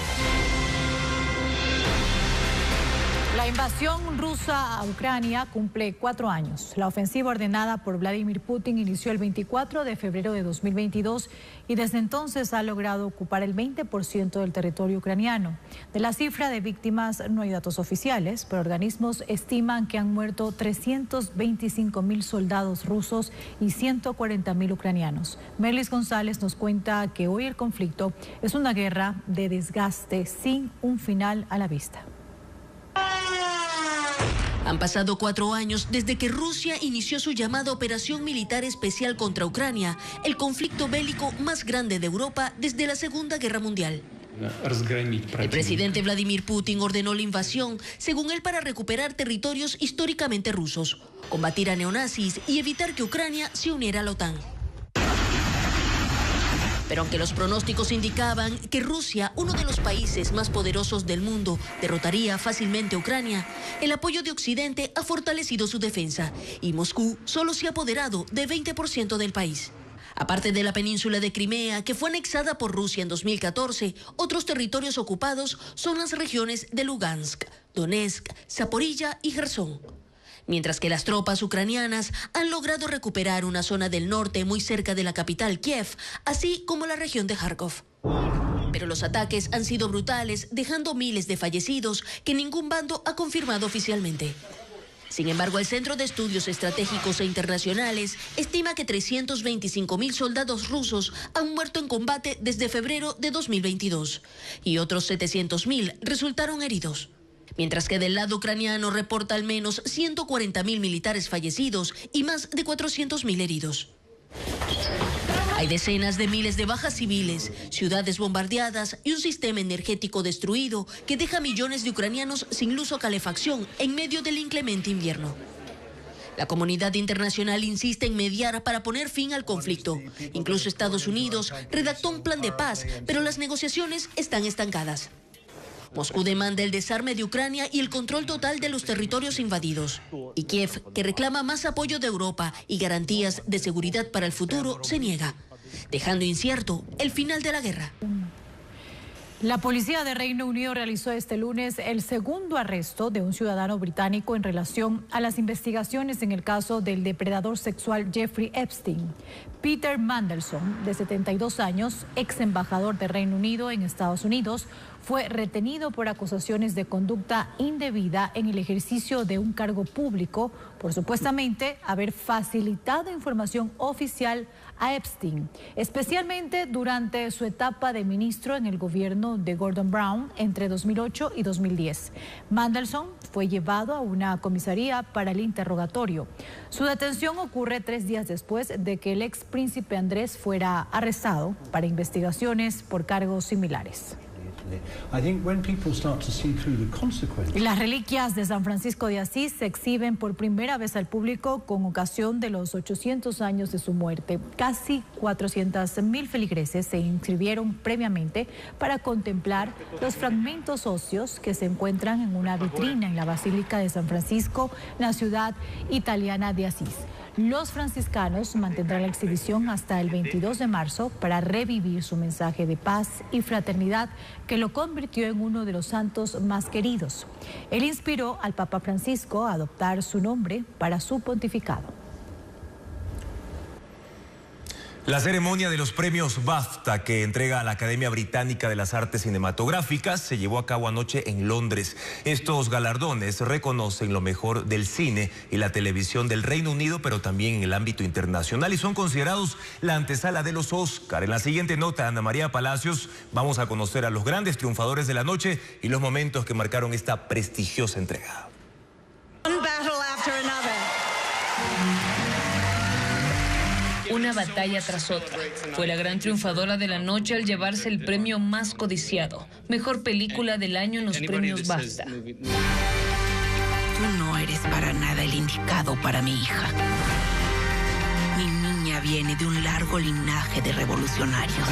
La invasión rusa a Ucrania cumple 4 años. La ofensiva ordenada por Vladimir Putin inició el 24 de febrero de 2022 y desde entonces ha logrado ocupar el 20% del territorio ucraniano. De la cifra de víctimas no hay datos oficiales, pero organismos estiman que han muerto 325.000 soldados rusos y 140.000 ucranianos. Merlis González nos cuenta que hoy el conflicto es una guerra de desgaste sin un final a la vista. Han pasado 4 años desde que Rusia inició su llamada Operación Militar Especial contra Ucrania, el conflicto bélico más grande de Europa desde la Segunda Guerra Mundial. El presidente Vladimir Putin ordenó la invasión, según él, para recuperar territorios históricamente rusos, combatir a neonazis y evitar que Ucrania se uniera a la OTAN. Pero aunque los pronósticos indicaban que Rusia, uno de los países más poderosos del mundo, derrotaría fácilmente a Ucrania, el apoyo de Occidente ha fortalecido su defensa y Moscú solo se ha apoderado de 20% del país. Aparte de la península de Crimea, que fue anexada por Rusia en 2014, otros territorios ocupados son las regiones de Lugansk, Donetsk, Zaporilla y Jersón. Mientras que las tropas ucranianas han logrado recuperar una zona del norte muy cerca de la capital Kiev, así como la región de Kharkov. Pero los ataques han sido brutales, dejando miles de fallecidos que ningún bando ha confirmado oficialmente. Sin embargo, el Centro de Estudios Estratégicos e Internacionales estima que 325.000 soldados rusos han muerto en combate desde febrero de 2022 y otros 700.000 resultaron heridos. Mientras que del lado ucraniano reporta al menos 140.000 militares fallecidos y más de 400.000 heridos. Hay decenas de miles de bajas civiles, ciudades bombardeadas y un sistema energético destruido que deja a millones de ucranianos sin luz o calefacción en medio del inclemente invierno. La comunidad internacional insiste en mediar para poner fin al conflicto. Incluso Estados Unidos redactó un plan de paz, pero las negociaciones están estancadas. Moscú demanda el desarme de Ucrania y el control total de los territorios invadidos. Y Kiev, que reclama más apoyo de Europa y garantías de seguridad para el futuro, se niega, dejando incierto el final de la guerra. La policía de Reino Unido realizó este lunes el segundo arresto de un ciudadano británico en relación a las investigaciones en el caso del depredador sexual Jeffrey Epstein. Peter Mandelson, de 72 años, ex embajador de Reino Unido en Estados Unidos, fue retenido por acusaciones de conducta indebida en el ejercicio de un cargo público por supuestamente haber facilitado información oficial a Epstein, especialmente durante su etapa de ministro en el gobierno de Gordon Brown entre 2008 y 2010. Mandelson fue llevado a una comisaría para el interrogatorio. Su detención ocurre 3 días después de que el ex príncipe Andrés fuera arrestado para investigaciones por cargos similares. Las reliquias de San Francisco de Asís se exhiben por primera vez al público con ocasión de los 800 años de su muerte. Casi 400.000 feligreses se inscribieron previamente para contemplar los fragmentos óseos que se encuentran en una vitrina en la Basílica de San Francisco, en la ciudad italiana de Asís. Los franciscanos mantendrán la exhibición hasta el 22 de marzo para revivir su mensaje de paz y fraternidad que lo convirtió en uno de los santos más queridos. Él inspiró al Papa Francisco a adoptar su nombre para su pontificado. La ceremonia de los premios BAFTA que entrega a la Academia Británica de las Artes Cinematográficas se llevó a cabo anoche en Londres. Estos galardones reconocen lo mejor del cine y la televisión del Reino Unido, pero también en el ámbito internacional, y son considerados la antesala de los Oscar. En la siguiente nota, Ana María Palacios, vamos a conocer a los grandes triunfadores de la noche y los momentos que marcaron esta prestigiosa entrega. Una batalla tras otra. Fue la gran triunfadora de la noche al llevarse el premio más codiciado, mejor película del año en los premios BAFTA. Tú no eres para nada el indicado para mi hija. Mi niña viene de un largo linaje de revolucionarios.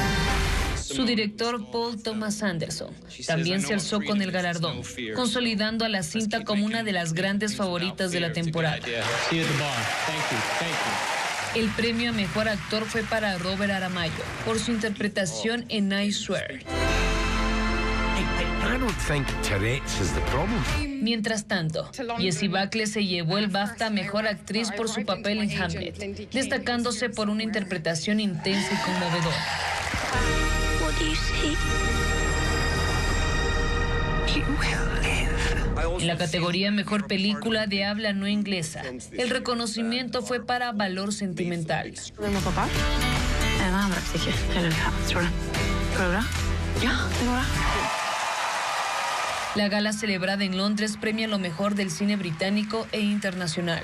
Su director, Paul Thomas Anderson, también se alzó con el galardón, consolidando a la cinta como una de las grandes favoritas de la temporada. El premio a mejor actor fue para Robert Aramayo por su interpretación en I Swear. Mientras tanto, Jessie Buckley se llevó el BAFTA a mejor actriz por su papel en Hamlet, destacándose por una interpretación intensa y conmovedora. En la categoría Mejor Película de Habla No Inglesa, el reconocimiento fue para Valor Sentimental. La gala celebrada en Londres premia lo mejor del cine británico e internacional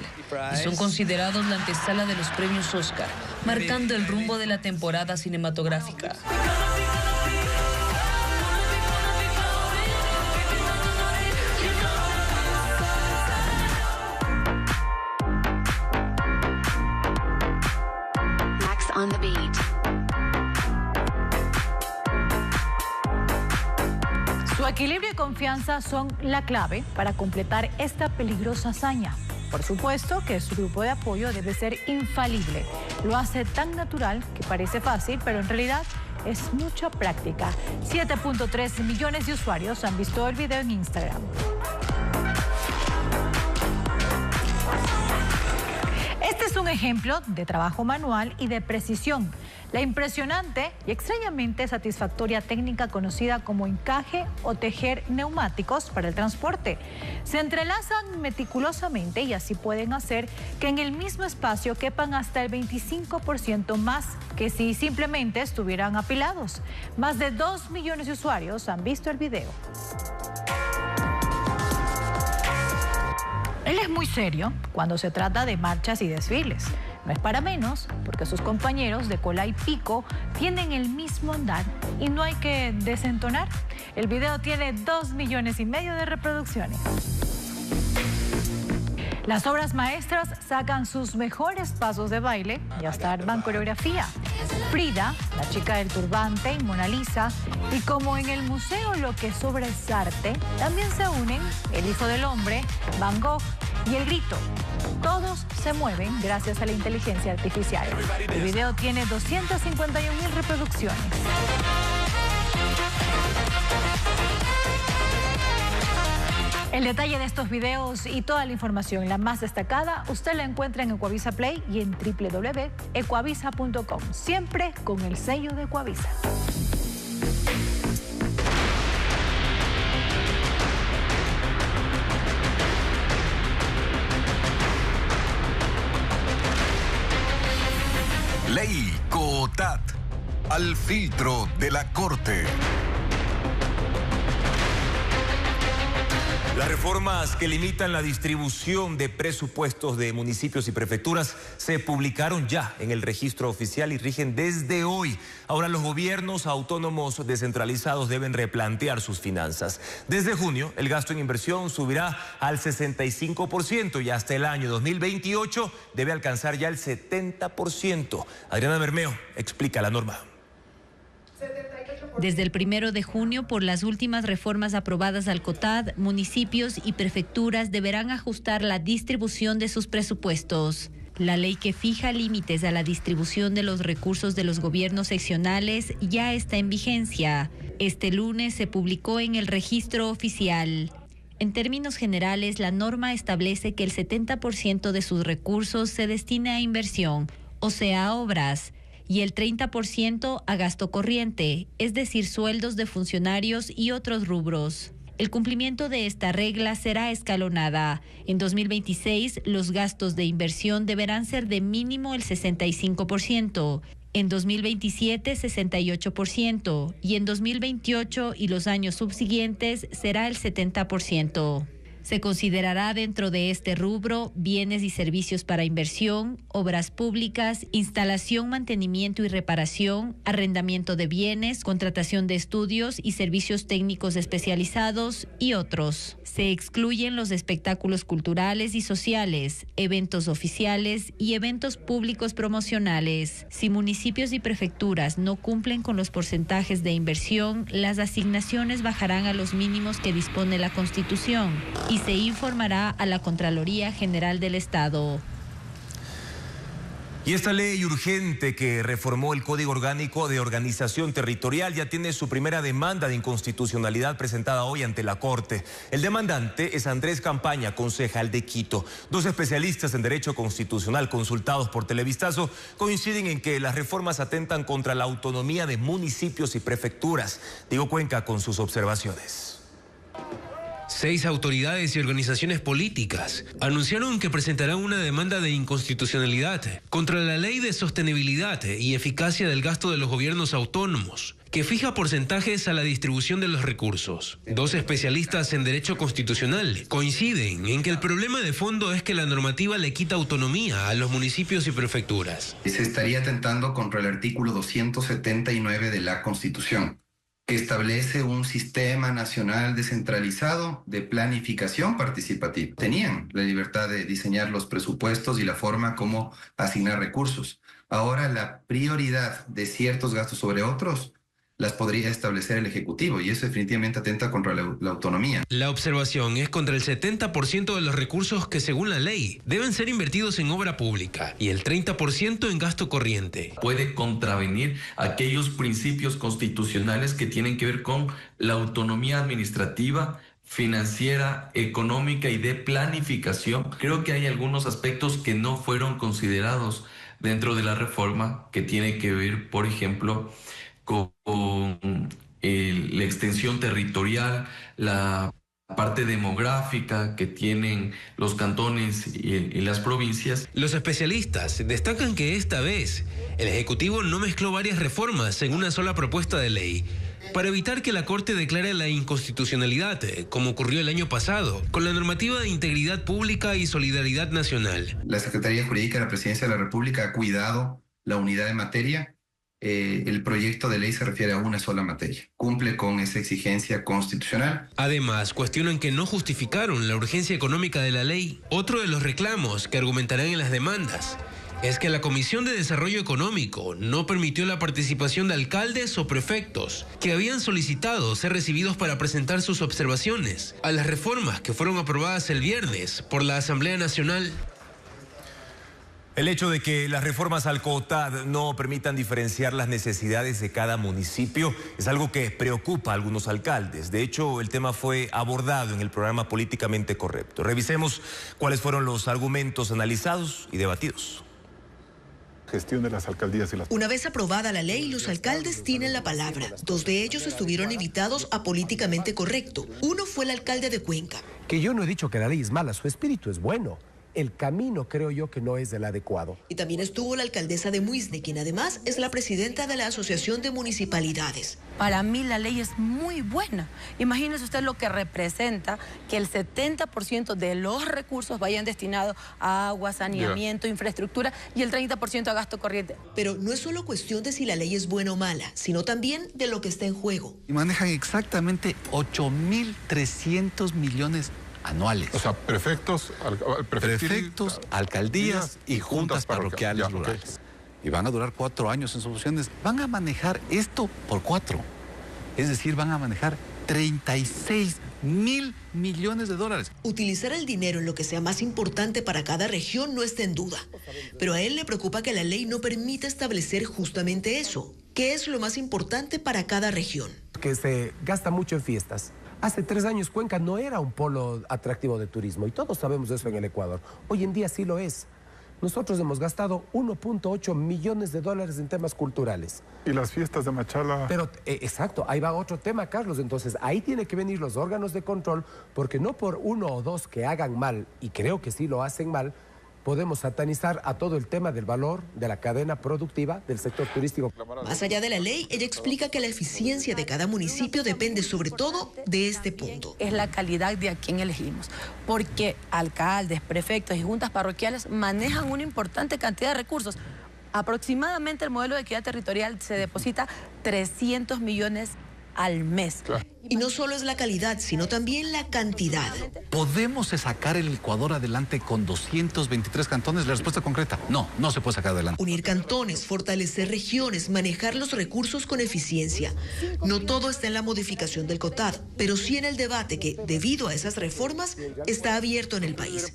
y son considerados la antesala de los premios Oscar, marcando el rumbo de la temporada cinematográfica. Su equilibrio y confianza son la clave para completar esta peligrosa hazaña. Por supuesto que su grupo de apoyo debe ser infalible. Lo hace tan natural que parece fácil, pero en realidad es mucha práctica. 7.3 millones de usuarios han visto el video en Instagram. Este es un ejemplo de trabajo manual y de precisión. La impresionante y extrañamente satisfactoria técnica conocida como encaje o tejer neumáticos para el transporte. Se entrelazan meticulosamente y así pueden hacer que en el mismo espacio quepan hasta el 25% más que si simplemente estuvieran apilados. Más de 2 millones de usuarios han visto el video. Él es muy serio cuando se trata de marchas y desfiles. No es para menos, porque sus compañeros de cola y pico tienen el mismo andar y no hay que desentonar. El video tiene 2,5 millones de reproducciones. Las obras maestras sacan sus mejores pasos de baile y hasta arman coreografía. Frida, la chica del turbante, y Mona Lisa, y como en el museo lo que sobra es arte, también se unen el hijo del hombre, Van Gogh, y el grito. Todos se mueven gracias a la inteligencia artificial. El video tiene 251,000 reproducciones. El detalle de estos videos y toda la información, la más destacada, usted la encuentra en Ecuavisa Play y en www.ecuavisa.com. Siempre con el sello de Ecuavisa. Ley COTAT. Al filtro de la Corte. Las reformas que limitan la distribución de presupuestos de municipios y prefecturas se publicaron ya en el registro oficial y rigen desde hoy. Ahora los gobiernos autónomos descentralizados deben replantear sus finanzas. Desde junio, el gasto en inversión subirá al 65% y hasta el año 2028 debe alcanzar ya el 70%. Adriana Bermeo explica la norma. Desde el 1 de junio, por las últimas reformas aprobadas al COTAD, municipios y prefecturas deberán ajustar la distribución de sus presupuestos. La ley que fija límites a la distribución de los recursos de los gobiernos seccionales ya está en vigencia. Este lunes se publicó en el registro oficial. En términos generales, la norma establece que el 70% de sus recursos se destina a inversión, o sea, a obras, y el 30% a gasto corriente, es decir, sueldos de funcionarios y otros rubros. El cumplimiento de esta regla será escalonada. En 2026, los gastos de inversión deberán ser de mínimo el 65%. En 2027, 68%. Y en 2028 y los años subsiguientes será el 70%. Se considerará dentro de este rubro bienes y servicios para inversión, obras públicas, instalación, mantenimiento y reparación, arrendamiento de bienes, contratación de estudios y servicios técnicos especializados y otros. Se excluyen los espectáculos culturales y sociales, eventos oficiales y eventos públicos promocionales. Si municipios y prefecturas no cumplen con los porcentajes de inversión, las asignaciones bajarán a los mínimos que dispone la Constitución y se informará a la Contraloría General del Estado. Y esta ley urgente que reformó el Código Orgánico de Organización Territorial ya tiene su primera demanda de inconstitucionalidad presentada hoy ante la Corte. El demandante es Andrés Campaña, concejal de Quito. Dos especialistas en Derecho Constitucional consultados por Televistazo coinciden en que las reformas atentan contra la autonomía de municipios y prefecturas. Diego Cuenca con sus observaciones. 6 autoridades y organizaciones políticas anunciaron que presentarán una demanda de inconstitucionalidad contra la Ley de Sostenibilidad y Eficacia del Gasto de los Gobiernos Autónomos, que fija porcentajes a la distribución de los recursos. Dos especialistas en Derecho Constitucional coinciden en que el problema de fondo es que la normativa le quita autonomía a los municipios y prefecturas. Se estaría atentando contra el artículo 279 de la Constitución, que establece un sistema nacional descentralizado de planificación participativa. Tenían la libertad de diseñar los presupuestos y la forma como asignar recursos. Ahora la prioridad de ciertos gastos sobre otros las podría establecer el Ejecutivo y eso definitivamente atenta contra la autonomía. La observación es contra el 70% de los recursos que según la ley deben ser invertidos en obra pública y el 30% en gasto corriente. Puede contravenir aquellos principios constitucionales que tienen que ver con la autonomía administrativa, financiera, económica y de planificación. Creo que hay algunos aspectos que no fueron considerados dentro de la reforma que tiene que ver, por ejemplo, con la extensión territorial, la parte demográfica que tienen los cantones y las provincias. Los especialistas destacan que esta vez el Ejecutivo no mezcló varias reformas en una sola propuesta de ley para evitar que la Corte declare la inconstitucionalidad, como ocurrió el año pasado, con la normativa de integridad pública y solidaridad nacional. La Secretaría Jurídica de la Presidencia de la República ha cuidado la unidad de materia. El proyecto de ley se refiere a una sola materia. Cumple con esa exigencia constitucional. Además, cuestionan que no justificaron la urgencia económica de la ley. Otro de los reclamos que argumentarán en las demandas es que la Comisión de Desarrollo Económico no permitió la participación de alcaldes o prefectos que habían solicitado ser recibidos para presentar sus observaciones a las reformas que fueron aprobadas el viernes por la Asamblea Nacional. El hecho de que las reformas al COTAD no permitan diferenciar las necesidades de cada municipio es algo que preocupa a algunos alcaldes. De hecho, el tema fue abordado en el programa Políticamente Correcto. Revisemos cuáles fueron los argumentos analizados y debatidos. Gestión de las alcaldías y las... Una vez aprobada la ley, los alcaldes tienen la palabra. 2 de ellos estuvieron invitados a Políticamente Correcto. Uno fue el alcalde de Cuenca. Que yo no he dicho que la ley es mala, su espíritu es bueno. El camino creo yo que no es el adecuado. Y también estuvo la alcaldesa de Muisne, quien además es la presidenta de la Asociación de Municipalidades. Para mí la ley es muy buena. Imagínese usted lo que representa que el 70% de los recursos vayan destinados a agua, saneamiento, infraestructura y el 30% a gasto corriente. Pero no es solo cuestión de si la ley es buena o mala, sino también de lo que está en juego. Y manejan exactamente 8.300 millones anuales. O sea, prefectos, alcaldías y juntas parroquiales rurales. Y van a durar 4 años en sus funciones. Van a manejar esto por 4. Es decir, van a manejar 36.000 millones de dólares. Utilizar el dinero en lo que sea más importante para cada región no está en duda. Pero a él le preocupa que la ley no permita establecer justamente eso. ¿Qué es lo más importante para cada región? Que se gasta mucho en fiestas. Hace 3 años Cuenca no era un polo atractivo de turismo y todos sabemos eso en el Ecuador. Hoy en día sí lo es. Nosotros hemos gastado 1.8 millones de dólares en temas culturales. ¿Y las fiestas de Machala? Pero, exacto, ahí va otro tema, Carlos. Entonces, ahí tienen que venir los órganos de control, porque no por 1 o 2 que hagan mal, y creo que sí lo hacen mal, podemos satanizar a todo el tema del valor de la cadena productiva del sector turístico. Más allá de la ley, ella explica que la eficiencia de cada municipio depende sobre todo de este punto. Es la calidad de a quién elegimos, porque alcaldes, prefectos y juntas parroquiales manejan una importante cantidad de recursos. Aproximadamente el modelo de equidad territorial se deposita 300 millones al mes. Claro. Y no solo es la calidad, sino también la cantidad. ¿Podemos sacar el Ecuador adelante con 223 cantones? La respuesta concreta, no, no se puede sacar adelante. Unir cantones, fortalecer regiones, manejar los recursos con eficiencia. No todo está en la modificación del COTAD, pero sí en el debate que, debido a esas reformas, está abierto en el país.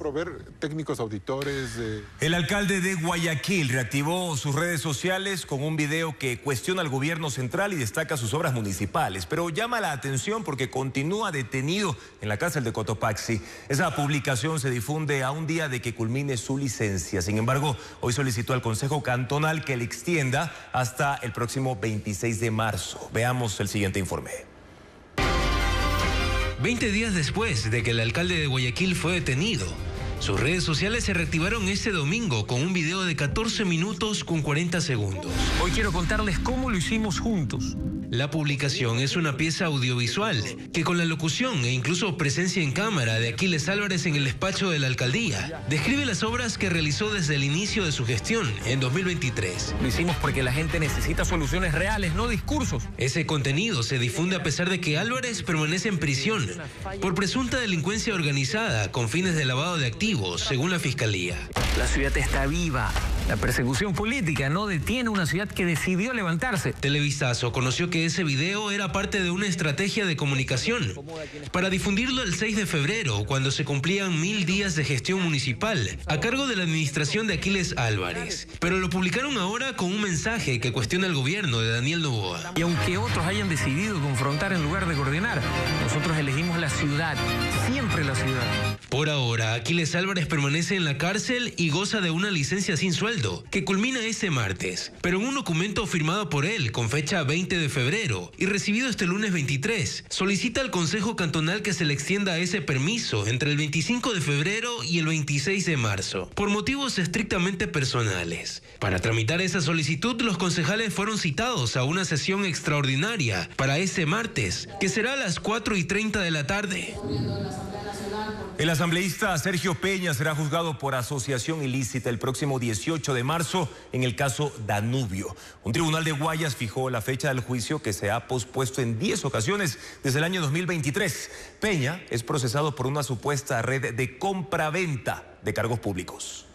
Técnicos auditores. El alcalde de Guayaquil reactivó sus redes sociales con un video que cuestiona al gobierno central y destaca sus obras municipales, pero llama la atención porque continúa detenido en la cárcel de Cotopaxi. Esa publicación se difunde a un día de que culmine su licencia. Sin embargo, hoy solicitó al Consejo Cantonal que le extienda hasta el próximo 26 de marzo. Veamos el siguiente informe. 20 días después de que el alcalde de Guayaquil fue detenido, sus redes sociales se reactivaron este domingo con un video de 14 minutos con 40 segundos. Hoy quiero contarles cómo lo hicimos juntos. La publicación es una pieza audiovisual que, con la locución e incluso presencia en cámara de Aquiles Álvarez en el despacho de la alcaldía, describe las obras que realizó desde el inicio de su gestión en 2023. Lo hicimos porque la gente necesita soluciones reales, no discursos. Ese contenido se difunde a pesar de que Álvarez permanece en prisión por presunta delincuencia organizada con fines de lavado de activos, según la Fiscalía. La ciudad está viva. La persecución política no detiene una ciudad que decidió levantarse. Televisazo conoció que ese video era parte de una estrategia de comunicación para difundirlo el 6 de febrero, cuando se cumplían 1000 días de gestión municipal a cargo de la administración de Aquiles Álvarez. Pero lo publicaron ahora con un mensaje que cuestiona el gobierno de Daniel Noboa. Y aunque otros hayan decidido confrontar en lugar de coordinar, nosotros elegimos la ciudad, siempre la ciudad. Por ahora, Aquiles Álvarez permanece en la cárcel y goza de una licencia sin sueldo, que culmina este martes. Pero en un documento firmado por él, con fecha 20 de febrero, y recibido este lunes 23, solicita al Consejo Cantonal que se le extienda ese permiso entre el 25 de febrero y el 26 de marzo, por motivos estrictamente personales. Para tramitar esa solicitud, los concejales fueron citados a una sesión extraordinaria para ese martes, que será a las 4:30 de la tarde. El asambleísta Sergio Peña será juzgado por asociación ilícita el próximo 18 de marzo en el caso Danubio. Un tribunal de Guayas fijó la fecha del juicio, que se ha pospuesto en 10 ocasiones desde el año 2023. Peña es procesado por una supuesta red de compra-venta de cargos públicos.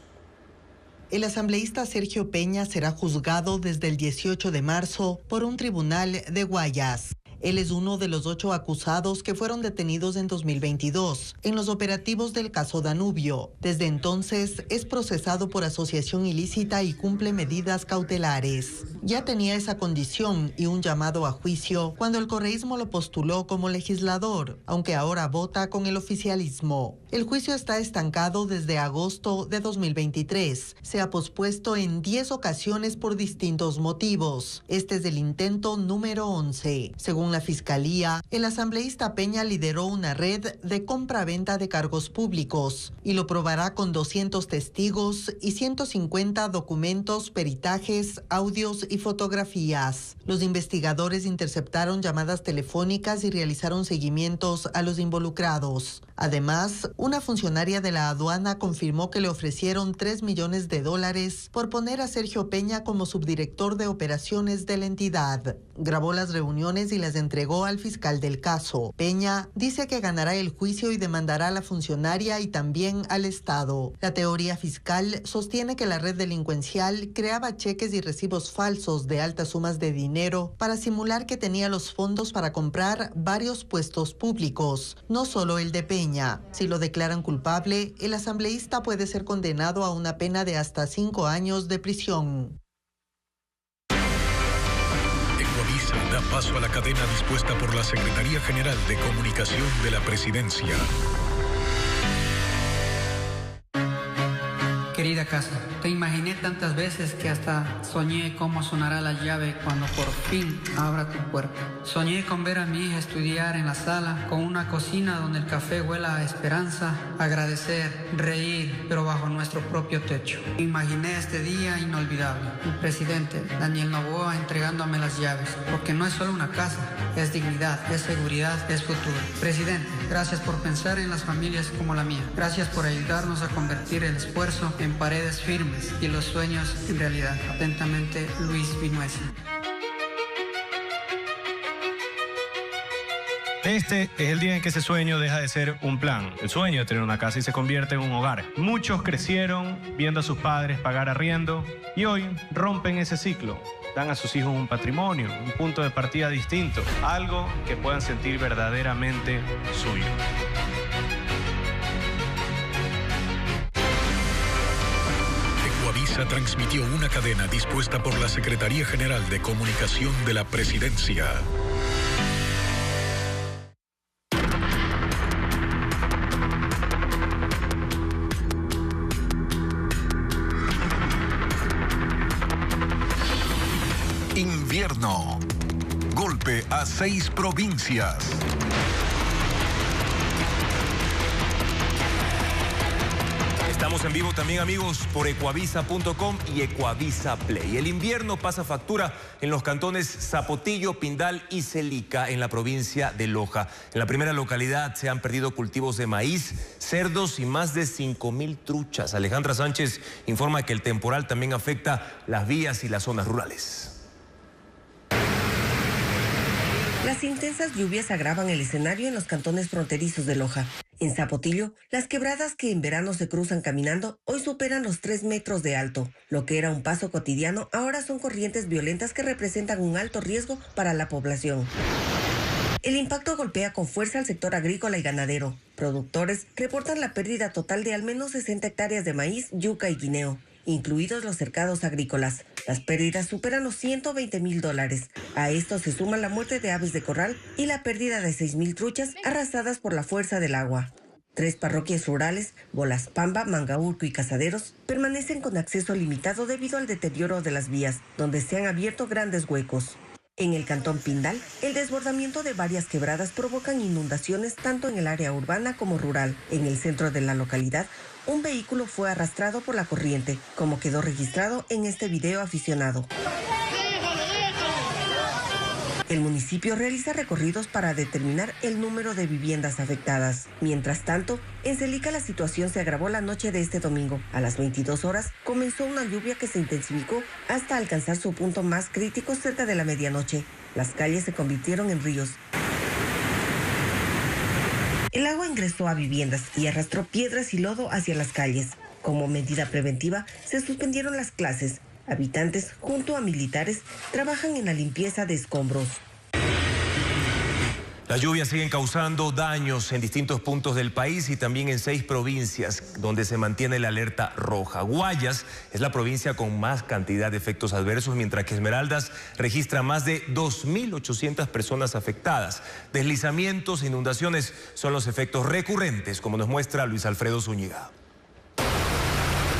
El asambleísta Sergio Peña será juzgado desde el 18 de marzo por un tribunal de Guayas. Él es uno de los 8 acusados que fueron detenidos en 2022 en los operativos del caso Danubio. Desde entonces es procesado por asociación ilícita y cumple medidas cautelares. Ya tenía esa condición y un llamado a juicio cuando el correísmo lo postuló como legislador, aunque ahora vota con el oficialismo. El juicio está estancado desde agosto de 2023. Se ha pospuesto en 10 ocasiones por distintos motivos. Este es el intento número 11. Según la Fiscalía, el asambleísta Peña lideró una red de compra-venta de cargos públicos y lo probará con 200 testigos y 150 documentos, peritajes, audios y fotografías. Los investigadores interceptaron llamadas telefónicas y realizaron seguimientos a los involucrados. Además, una funcionaria de la aduana confirmó que le ofrecieron $3 millones por poner a Sergio Peña como subdirector de operaciones de la entidad. Grabó las reuniones y las entregó al fiscal del caso. Peña dice que ganará el juicio y demandará a la funcionaria y también al Estado. La teoría fiscal sostiene que la red delincuencial creaba cheques y recibos falsos de altas sumas de dinero para simular que tenía los fondos para comprar varios puestos públicos, no solo el de Peña. Si lo declaran culpable, el asambleísta puede ser condenado a una pena de hasta 5 años de prisión. Ecuavisa da paso a la cadena dispuesta por la Secretaría General de Comunicación de la Presidencia. Querida casa, te imaginé tantas veces que hasta soñé cómo sonará la llave cuando por fin abra tu puerta. Soñé con ver a mi hija estudiar en la sala, con una cocina donde el café huela a esperanza, agradecer, reír, pero bajo nuestro propio techo. Imaginé este día inolvidable, el presidente Daniel Noboa entregándome las llaves, porque no es solo una casa, es dignidad, es seguridad, es futuro. Presidente, gracias por pensar en las familias como la mía. Gracias por ayudarnos a convertir el esfuerzo en paredes firmes y los sueños en realidad. Atentamente, Luis Vinuesa. Este es el día en que ese sueño deja de ser un plan, el sueño de tener una casa, y se convierte en un hogar. Muchos crecieron viendo a sus padres pagar arriendo y hoy rompen ese ciclo. Dan a sus hijos un patrimonio, un punto de partida distinto, algo que puedan sentir verdaderamente suyo. Ecuavisa transmitió una cadena dispuesta por la Secretaría General de Comunicación de la Presidencia. Invierno. Golpe a 6 provincias. Estamos en vivo también, amigos, por ecuavisa.com y Ecuavisa Play. El invierno pasa factura en los cantones Zapotillo, Pindal y Celica, en la provincia de Loja. En la primera localidad se han perdido cultivos de maíz, cerdos y más de 5,000 truchas. Alejandra Sánchez informa que el temporal también afecta las vías y las zonas rurales. Las intensas lluvias agravan el escenario en los cantones fronterizos de Loja. En Zapotillo, las quebradas que en verano se cruzan caminando hoy superan los 3 metros de alto. Lo que era un paso cotidiano ahora son corrientes violentas que representan un alto riesgo para la población. El impacto golpea con fuerza al sector agrícola y ganadero. Productores reportan la pérdida total de al menos 60 hectáreas de maíz, yuca y guineo, incluidos los cercados agrícolas. Las pérdidas superan los $120,000. A esto se suma la muerte de aves de corral y la pérdida de 6,000 truchas arrasadas por la fuerza del agua. 3 parroquias rurales, Bolaspamba, Mangaurco y Casaderos, permanecen con acceso limitado debido al deterioro de las vías, donde se han abierto grandes huecos. En el cantón Pindal, el desbordamiento de varias quebradas provocan inundaciones tanto en el área urbana como rural. En el centro de la localidad, un vehículo fue arrastrado por la corriente, como quedó registrado en este video aficionado. El municipio realiza recorridos para determinar el número de viviendas afectadas. Mientras tanto, en Celica la situación se agravó la noche de este domingo. A las 22 horas comenzó una lluvia que se intensificó hasta alcanzar su punto más crítico cerca de la medianoche. Las calles se convirtieron en ríos. El agua ingresó a viviendas y arrastró piedras y lodo hacia las calles. Como medida preventiva, se suspendieron las clases. Habitantes, junto a militares, trabajan en la limpieza de escombros. Las lluvias siguen causando daños en distintos puntos del país y también en 6 provincias donde se mantiene la alerta roja. Guayas es la provincia con más cantidad de efectos adversos, mientras que Esmeraldas registra más de 2.800 personas afectadas. Deslizamientos e inundaciones son los efectos recurrentes, como nos muestra Luis Alfredo Zúñiga.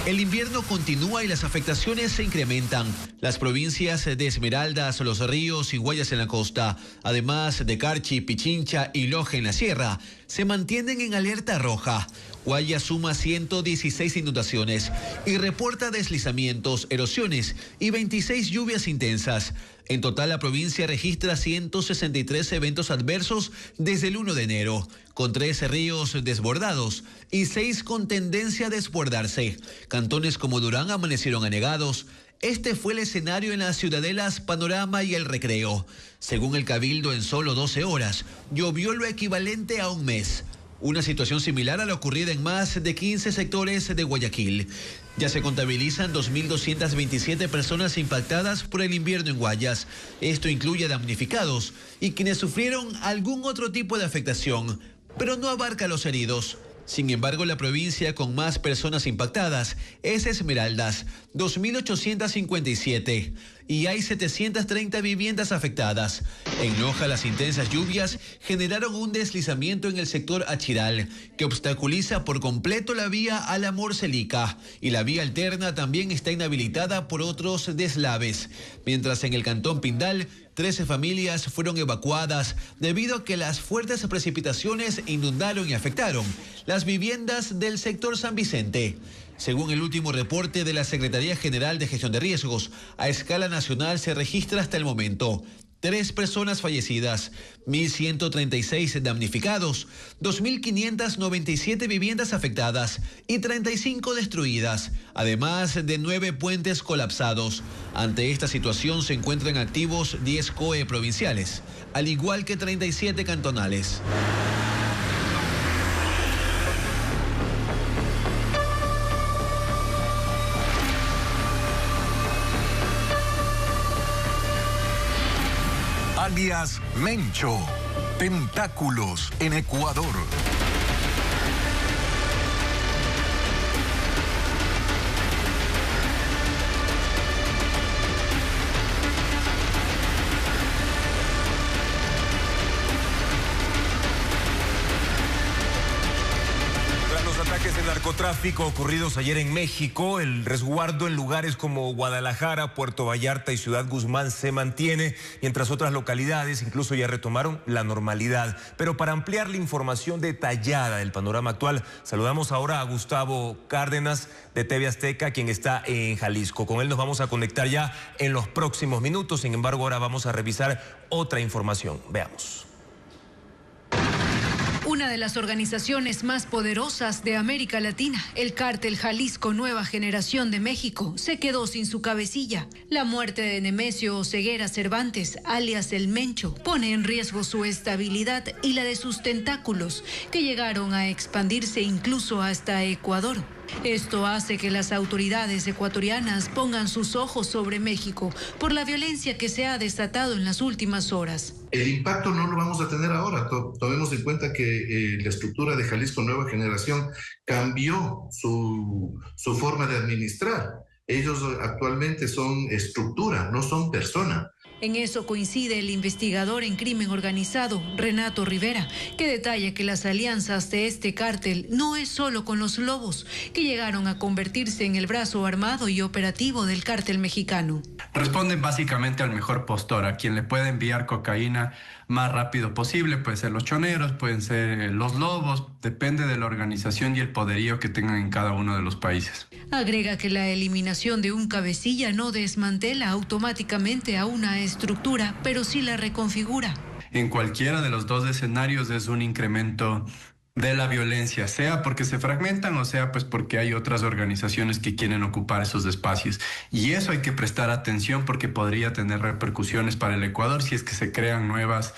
El invierno continúa y las afectaciones se incrementan. Las provincias de Esmeraldas, Los Ríos y Guayas en la costa, además de Carchi, Pichincha y Loja en la sierra, se mantienen en alerta roja. Guayas suma 116 inundaciones y reporta deslizamientos, erosiones y 26 lluvias intensas. En total, la provincia registra 163 eventos adversos desde el 1 de enero, con 13 ríos desbordados y 6 con tendencia a desbordarse. Cantones como Durán amanecieron anegados. Este fue el escenario en las ciudadelas Panorama y El Recreo. Según el Cabildo, en solo 12 horas, llovió lo equivalente a un mes. Una situación similar a la ocurrida en más de 15 sectores de Guayaquil. Ya se contabilizan 2.227 personas impactadas por el invierno en Guayas. Esto incluye damnificados y quienes sufrieron algún otro tipo de afectación, pero no abarca a los heridos. Sin embargo, la provincia con más personas impactadas es Esmeraldas, 2.857, y hay 730 viviendas afectadas. En Loja, las intensas lluvias generaron un deslizamiento en el sector Achiral, que obstaculiza por completo la vía al Amor Celica, y la vía alterna también está inhabilitada por otros deslaves. Mientras en el cantón Pindal, 13 familias fueron evacuadas debido a que las fuertes precipitaciones inundaron y afectaron las viviendas del sector San Vicente. Según el último reporte de la Secretaría General de Gestión de Riesgos, a escala nacional se registra hasta el momento 3 personas fallecidas, 1.136 damnificados, 2.597 viviendas afectadas y 35 destruidas, además de 9 puentes colapsados. Ante esta situación se encuentran activos 10 COE provinciales, al igual que 37 cantonales. Alias Mencho, tentáculos en Ecuador. Narcotráfico ocurridos ayer en México, el resguardo en lugares como Guadalajara, Puerto Vallarta y Ciudad Guzmán se mantiene, mientras otras localidades incluso ya retomaron la normalidad. Pero para ampliar la información detallada del panorama actual, saludamos ahora a Gustavo Cárdenas de TV Azteca, quien está en Jalisco. Con él nos vamos a conectar ya en los próximos minutos. Sin embargo, ahora vamos a revisar otra información. Veamos. Una de las organizaciones más poderosas de América Latina, el Cártel Jalisco Nueva Generación de México, se quedó sin su cabecilla. La muerte de Nemesio Oseguera Cervantes, alias El Mencho, pone en riesgo su estabilidad y la de sus tentáculos, que llegaron a expandirse incluso hasta Ecuador. Esto hace que las autoridades ecuatorianas pongan sus ojos sobre México por la violencia que se ha desatado en las últimas horas. El impacto no lo vamos a tener ahora. Tomemos en cuenta que la estructura de Jalisco Nueva Generación cambió su forma de administrar. Ellos actualmente son estructura, no son persona. En eso coincide el investigador en crimen organizado, Renato Rivera, que detalla que las alianzas de este cártel no es solo con los Lobos, que llegaron a convertirse en el brazo armado y operativo del cártel mexicano. Responden básicamente al mejor postor, a quien le puede enviar cocaína más rápido posible. Pueden ser los choneros, pueden ser los Lobos, depende de la organización y el poderío que tengan en cada uno de los países. Agrega que la eliminación de un cabecilla no desmantela automáticamente a una estructura, pero sí la reconfigura. En cualquiera de los dos escenarios es un incremento de la violencia, sea porque se fragmentan o sea pues porque hay otras organizaciones que quieren ocupar esos espacios. Y eso hay que prestar atención porque podría tener repercusiones para el Ecuador si es que se crean nuevas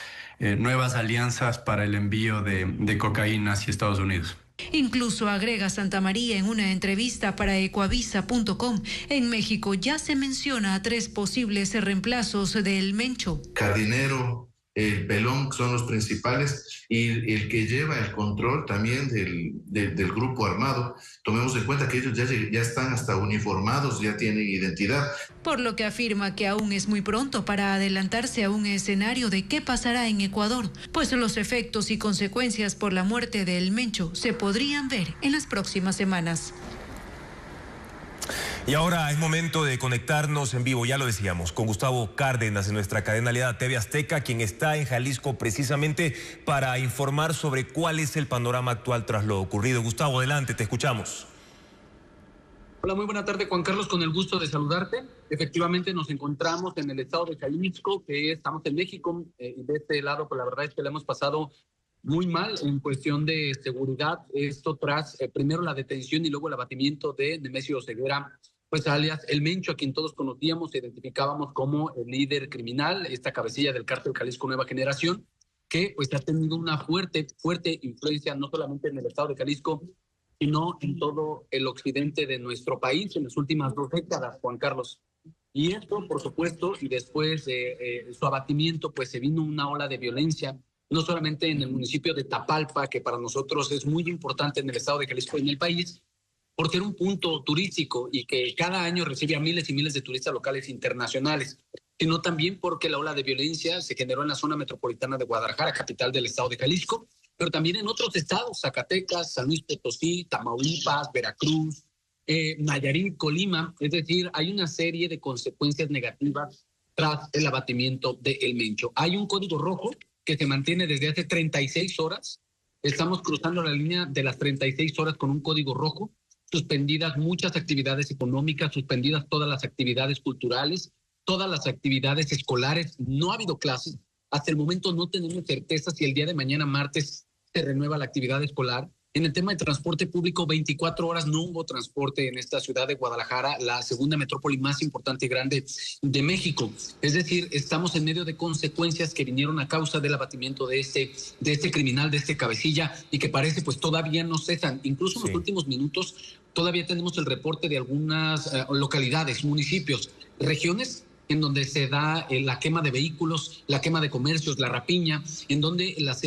alianzas para el envío de cocaína hacia Estados Unidos. Incluso agrega Santa María en una entrevista para ecuavisa.com, en México ya se menciona a 3 posibles reemplazos de El Mencho. Cardinero, el Pelón son los principales y el que lleva el control también del grupo armado. Tomemos en cuenta que ellos ya están hasta uniformados, ya tienen identidad. Por lo que afirma que aún es muy pronto para adelantarse a un escenario de qué pasará en Ecuador, pues los efectos y consecuencias por la muerte de El Mencho se podrían ver en las próximas semanas. Y ahora es momento de conectarnos en vivo, ya lo decíamos, con Gustavo Cárdenas en nuestra cadena aliada TV Azteca, quien está en Jalisco precisamente para informar sobre cuál es el panorama actual tras lo ocurrido. Gustavo, adelante, te escuchamos. Hola, muy buena tarde, Juan Carlos, con el gusto de saludarte. Efectivamente nos encontramos en el estado de Jalisco, que estamos en México, y de este lado, pues la verdad es que le hemos pasado muy mal en cuestión de seguridad. Esto tras primero la detención y luego el abatimiento de Nemesio Oseguera, pues alias El Mencho, a quien todos conocíamos e identificábamos como el líder criminal, esta cabecilla del cártel Jalisco Nueva Generación, que pues ha tenido una fuerte influencia no solamente en el estado de Jalisco, sino en todo el occidente de nuestro país en las últimas 2 décadas, Juan Carlos. Y esto, por supuesto, y después de su abatimiento, pues se vino una ola de violencia, no solamente en el municipio de Tapalpa, que para nosotros es muy importante en el estado de Jalisco y en el país, porque era un punto turístico y que cada año recibe a miles y miles de turistas locales e internacionales, sino también porque la ola de violencia se generó en la zona metropolitana de Guadalajara, capital del estado de Jalisco, pero también en otros estados, Zacatecas, San Luis Potosí, Tamaulipas, Veracruz, Nayarit, Colima. Es decir, hay una serie de consecuencias negativas tras el abatimiento de El Mencho. Hay un código rojo que se mantiene desde hace 36 horas. Estamos cruzando la línea de las 36 horas con un código rojo. Suspendidas muchas actividades económicas, suspendidas todas las actividades culturales, todas las actividades escolares. No ha habido clases. Hasta el momento no tenemos certeza si el día de mañana, martes, se renueva la actividad escolar. En el tema de transporte público, 24 horas no hubo transporte en esta ciudad de Guadalajara, la segunda metrópoli más importante y grande de México. Es decir, estamos en medio de consecuencias que vinieron a causa del abatimiento de este criminal, de este cabecilla, y que parece pues todavía no cesan. Incluso en los últimos minutos todavía tenemos el reporte de algunas localidades, municipios, regiones en donde se da la quema de vehículos, la quema de comercios, la rapiña, en donde las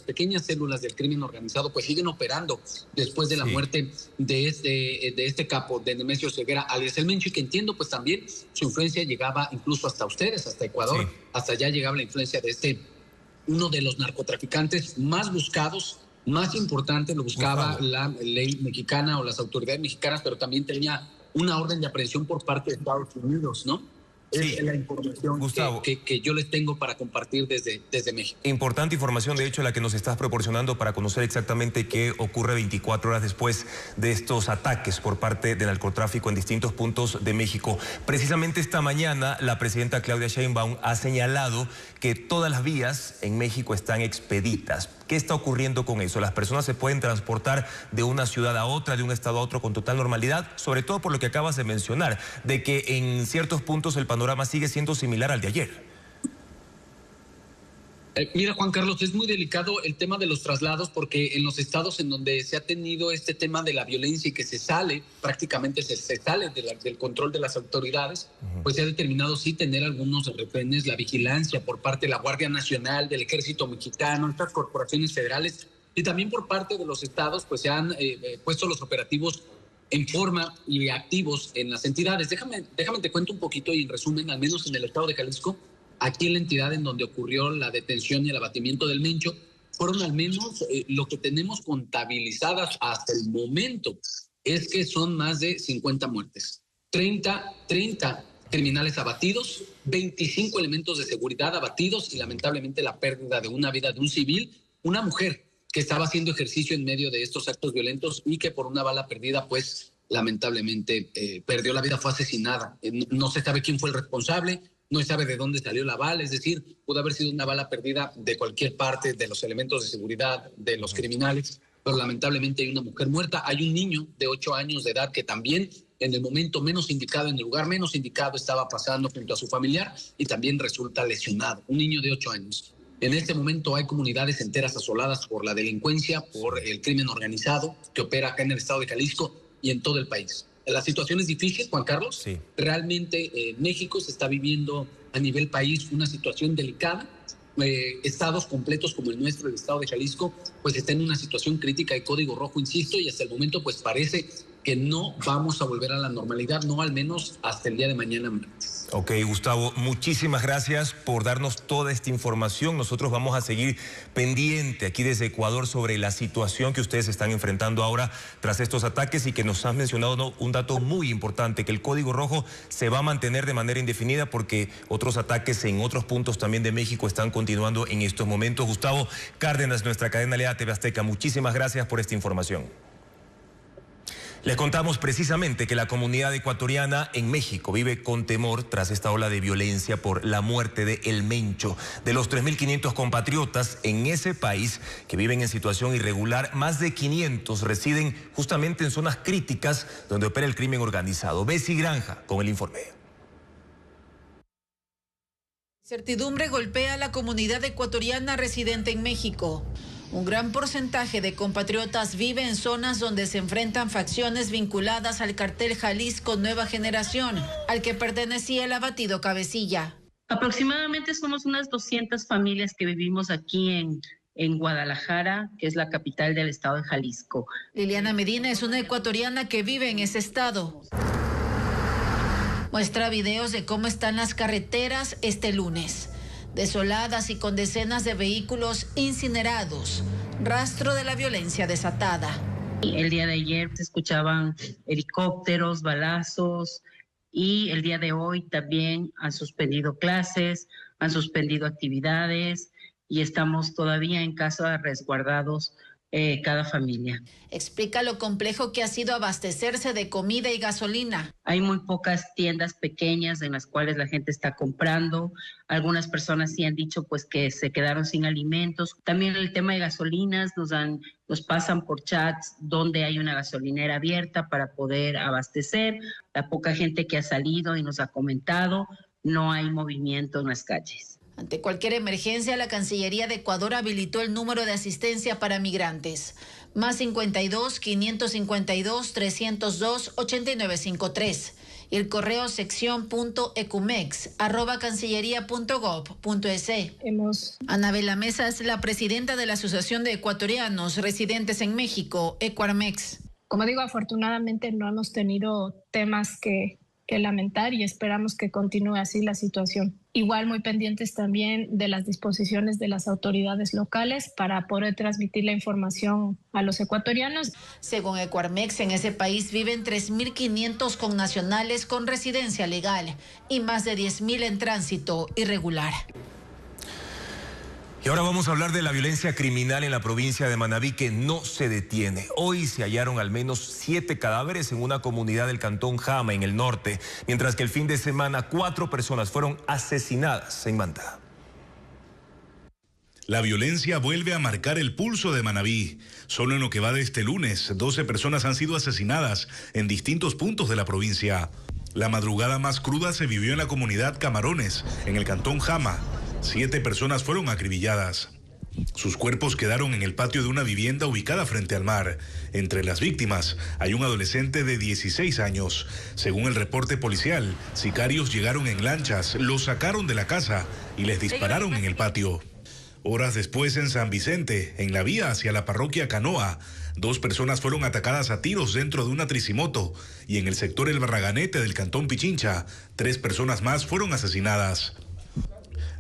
pequeñas células del crimen organizado pues siguen operando después de la muerte de este capo, de Nemesio Oseguera, alias El Mencho, y que entiendo pues también su influencia llegaba incluso hasta ustedes, hasta Ecuador, hasta allá llegaba la influencia de uno de los narcotraficantes más buscados, más importante, lo buscaba la ley mexicana o las autoridades mexicanas, pero también tenía una orden de aprehensión por parte de Estados Unidos, ¿no? Sí. Es la información, Gustavo, que yo les tengo para compartir desde México. Importante información, de hecho, la que nos estás proporcionando para conocer exactamente qué ocurre 24 horas después de estos ataques por parte del narcotráfico en distintos puntos de México. Precisamente esta mañana, la presidenta Claudia Sheinbaum ha señalado que todas las vías en México están expeditas. ¿Qué está ocurriendo con eso? ¿Las personas se pueden transportar de una ciudad a otra, de un estado a otro con total normalidad? Sobre todo por lo que acabas de mencionar, de que en ciertos puntos el panorama sigue siendo similar al de ayer. Mira, Juan Carlos, es muy delicado el tema de los traslados porque en los estados en donde se ha tenido este tema de la violencia y que se sale, prácticamente se sale del control de las autoridades, pues se ha determinado sí tener algunos retenes, la vigilancia por parte de la Guardia Nacional, del Ejército Mexicano, estas corporaciones federales y también por parte de los estados, pues se han puesto los operativos en forma y activos en las entidades. Déjame te cuento un poquito y en resumen, al menos en el estado de Jalisco, aquí en la entidad en donde ocurrió la detención y el abatimiento del Mencho, fueron al menos lo que tenemos contabilizadas hasta el momento, es que son más de 50 muertes, 30 criminales abatidos, 25 elementos de seguridad abatidos y lamentablemente la pérdida de una vida de un civil, una mujer que estaba haciendo ejercicio en medio de estos actos violentos y que por una bala perdida, pues lamentablemente perdió la vida, fue asesinada. No se sabe quién fue el responsable, no se sabe de dónde salió la bala, es decir, pudo haber sido una bala perdida de cualquier parte de los elementos de seguridad, de los criminales, pero lamentablemente hay una mujer muerta. Hay un niño de 8 años de edad que también en el momento menos indicado, en el lugar menos indicado, estaba pasando junto a su familiar y también resulta lesionado, un niño de 8 años. En este momento hay comunidades enteras asoladas por la delincuencia, por el crimen organizado que opera acá en el estado de Jalisco y en todo el país. La situación es difícil, Juan Carlos. Sí. Realmente México se está viviendo a nivel país una situación delicada. Estados completos como el nuestro, el estado de Jalisco, pues está en una situación crítica y código rojo, insisto, y hasta el momento pues parece que no vamos a volver a la normalidad, no al menos hasta el día de mañana martes. Ok, Gustavo, muchísimas gracias por darnos toda esta información. Nosotros vamos a seguir pendiente aquí desde Ecuador sobre la situación que ustedes están enfrentando ahora tras estos ataques y que nos has mencionado un dato muy importante, que el código rojo se va a mantener de manera indefinida porque otros ataques en otros puntos también de México están continuando en estos momentos. Gustavo Cárdenas, nuestra cadena aliada TV Azteca, muchísimas gracias por esta información. Les contamos precisamente que la comunidad ecuatoriana en México vive con temor tras esta ola de violencia por la muerte de El Mencho. De los 3.500 compatriotas en ese país que viven en situación irregular, más de 500 residen justamente en zonas críticas donde opera el crimen organizado. Bessie Granja con el informe. Incertidumbre golpea a la comunidad ecuatoriana residente en México. Un gran porcentaje de compatriotas vive en zonas donde se enfrentan facciones vinculadas al cartel Jalisco Nueva Generación, al que pertenecía el abatido Cabecilla. Aproximadamente somos unas 200 familias que vivimos aquí en Guadalajara, que es la capital del estado de Jalisco. Liliana Medina es una ecuatoriana que vive en ese estado. Muestra videos de cómo están las carreteras este lunes. Desoladas y con decenas de vehículos incinerados, rastro de la violencia desatada. El día de ayer se escuchaban helicópteros, balazos y el día de hoy también han suspendido clases, han suspendido actividades y estamos todavía en casa resguardados cada familia. Explica lo complejo que ha sido abastecerse de comida y gasolina. Hay muy pocas tiendas pequeñas en las cuales la gente está comprando. Algunas personas sí han dicho pues que se quedaron sin alimentos. También el tema de gasolinas, nos pasan por chats donde hay una gasolinera abierta para poder abastecer. La poca gente que ha salido y nos ha comentado, no hay movimiento en las calles. Ante cualquier emergencia, la Cancillería de Ecuador habilitó el número de asistencia para migrantes. Más 52 552 302 8953. Y el correo sección.ecumex@cancillería.gov.es. Anabela Mesa es la presidenta de la Asociación de Ecuatorianos Residentes en México, Ecuarmex. Como digo, afortunadamente no hemos tenido temas que lamentar y esperamos que continúe así la situación. Igual muy pendientes también de las disposiciones de las autoridades locales para poder transmitir la información a los ecuatorianos. Según Ecuarmex, en ese país viven 3.500 connacionales con residencia legal y más de 10.000 en tránsito irregular. Y ahora vamos a hablar de la violencia criminal en la provincia de Manabí, que no se detiene. Hoy se hallaron al menos 7 cadáveres en una comunidad del cantón Jama, en el norte, mientras que el fin de semana 4 personas fueron asesinadas en Manta. La violencia vuelve a marcar el pulso de Manabí. Solo en lo que va de este lunes, 12 personas han sido asesinadas en distintos puntos de la provincia. La madrugada más cruda se vivió en la comunidad Camarones, en el cantón Jama. 7 personas fueron acribilladas. Sus cuerpos quedaron en el patio de una vivienda ubicada frente al mar. Entre las víctimas hay un adolescente de 16 años. Según el reporte policial, sicarios llegaron en lanchas, los sacaron de la casa y les dispararon en el patio. Horas después, en San Vicente, en la vía hacia la parroquia Canoa, 2 personas fueron atacadas a tiros dentro de una tricimoto, y en el sector El Barraganete del cantón Pichincha, 3 personas más fueron asesinadas.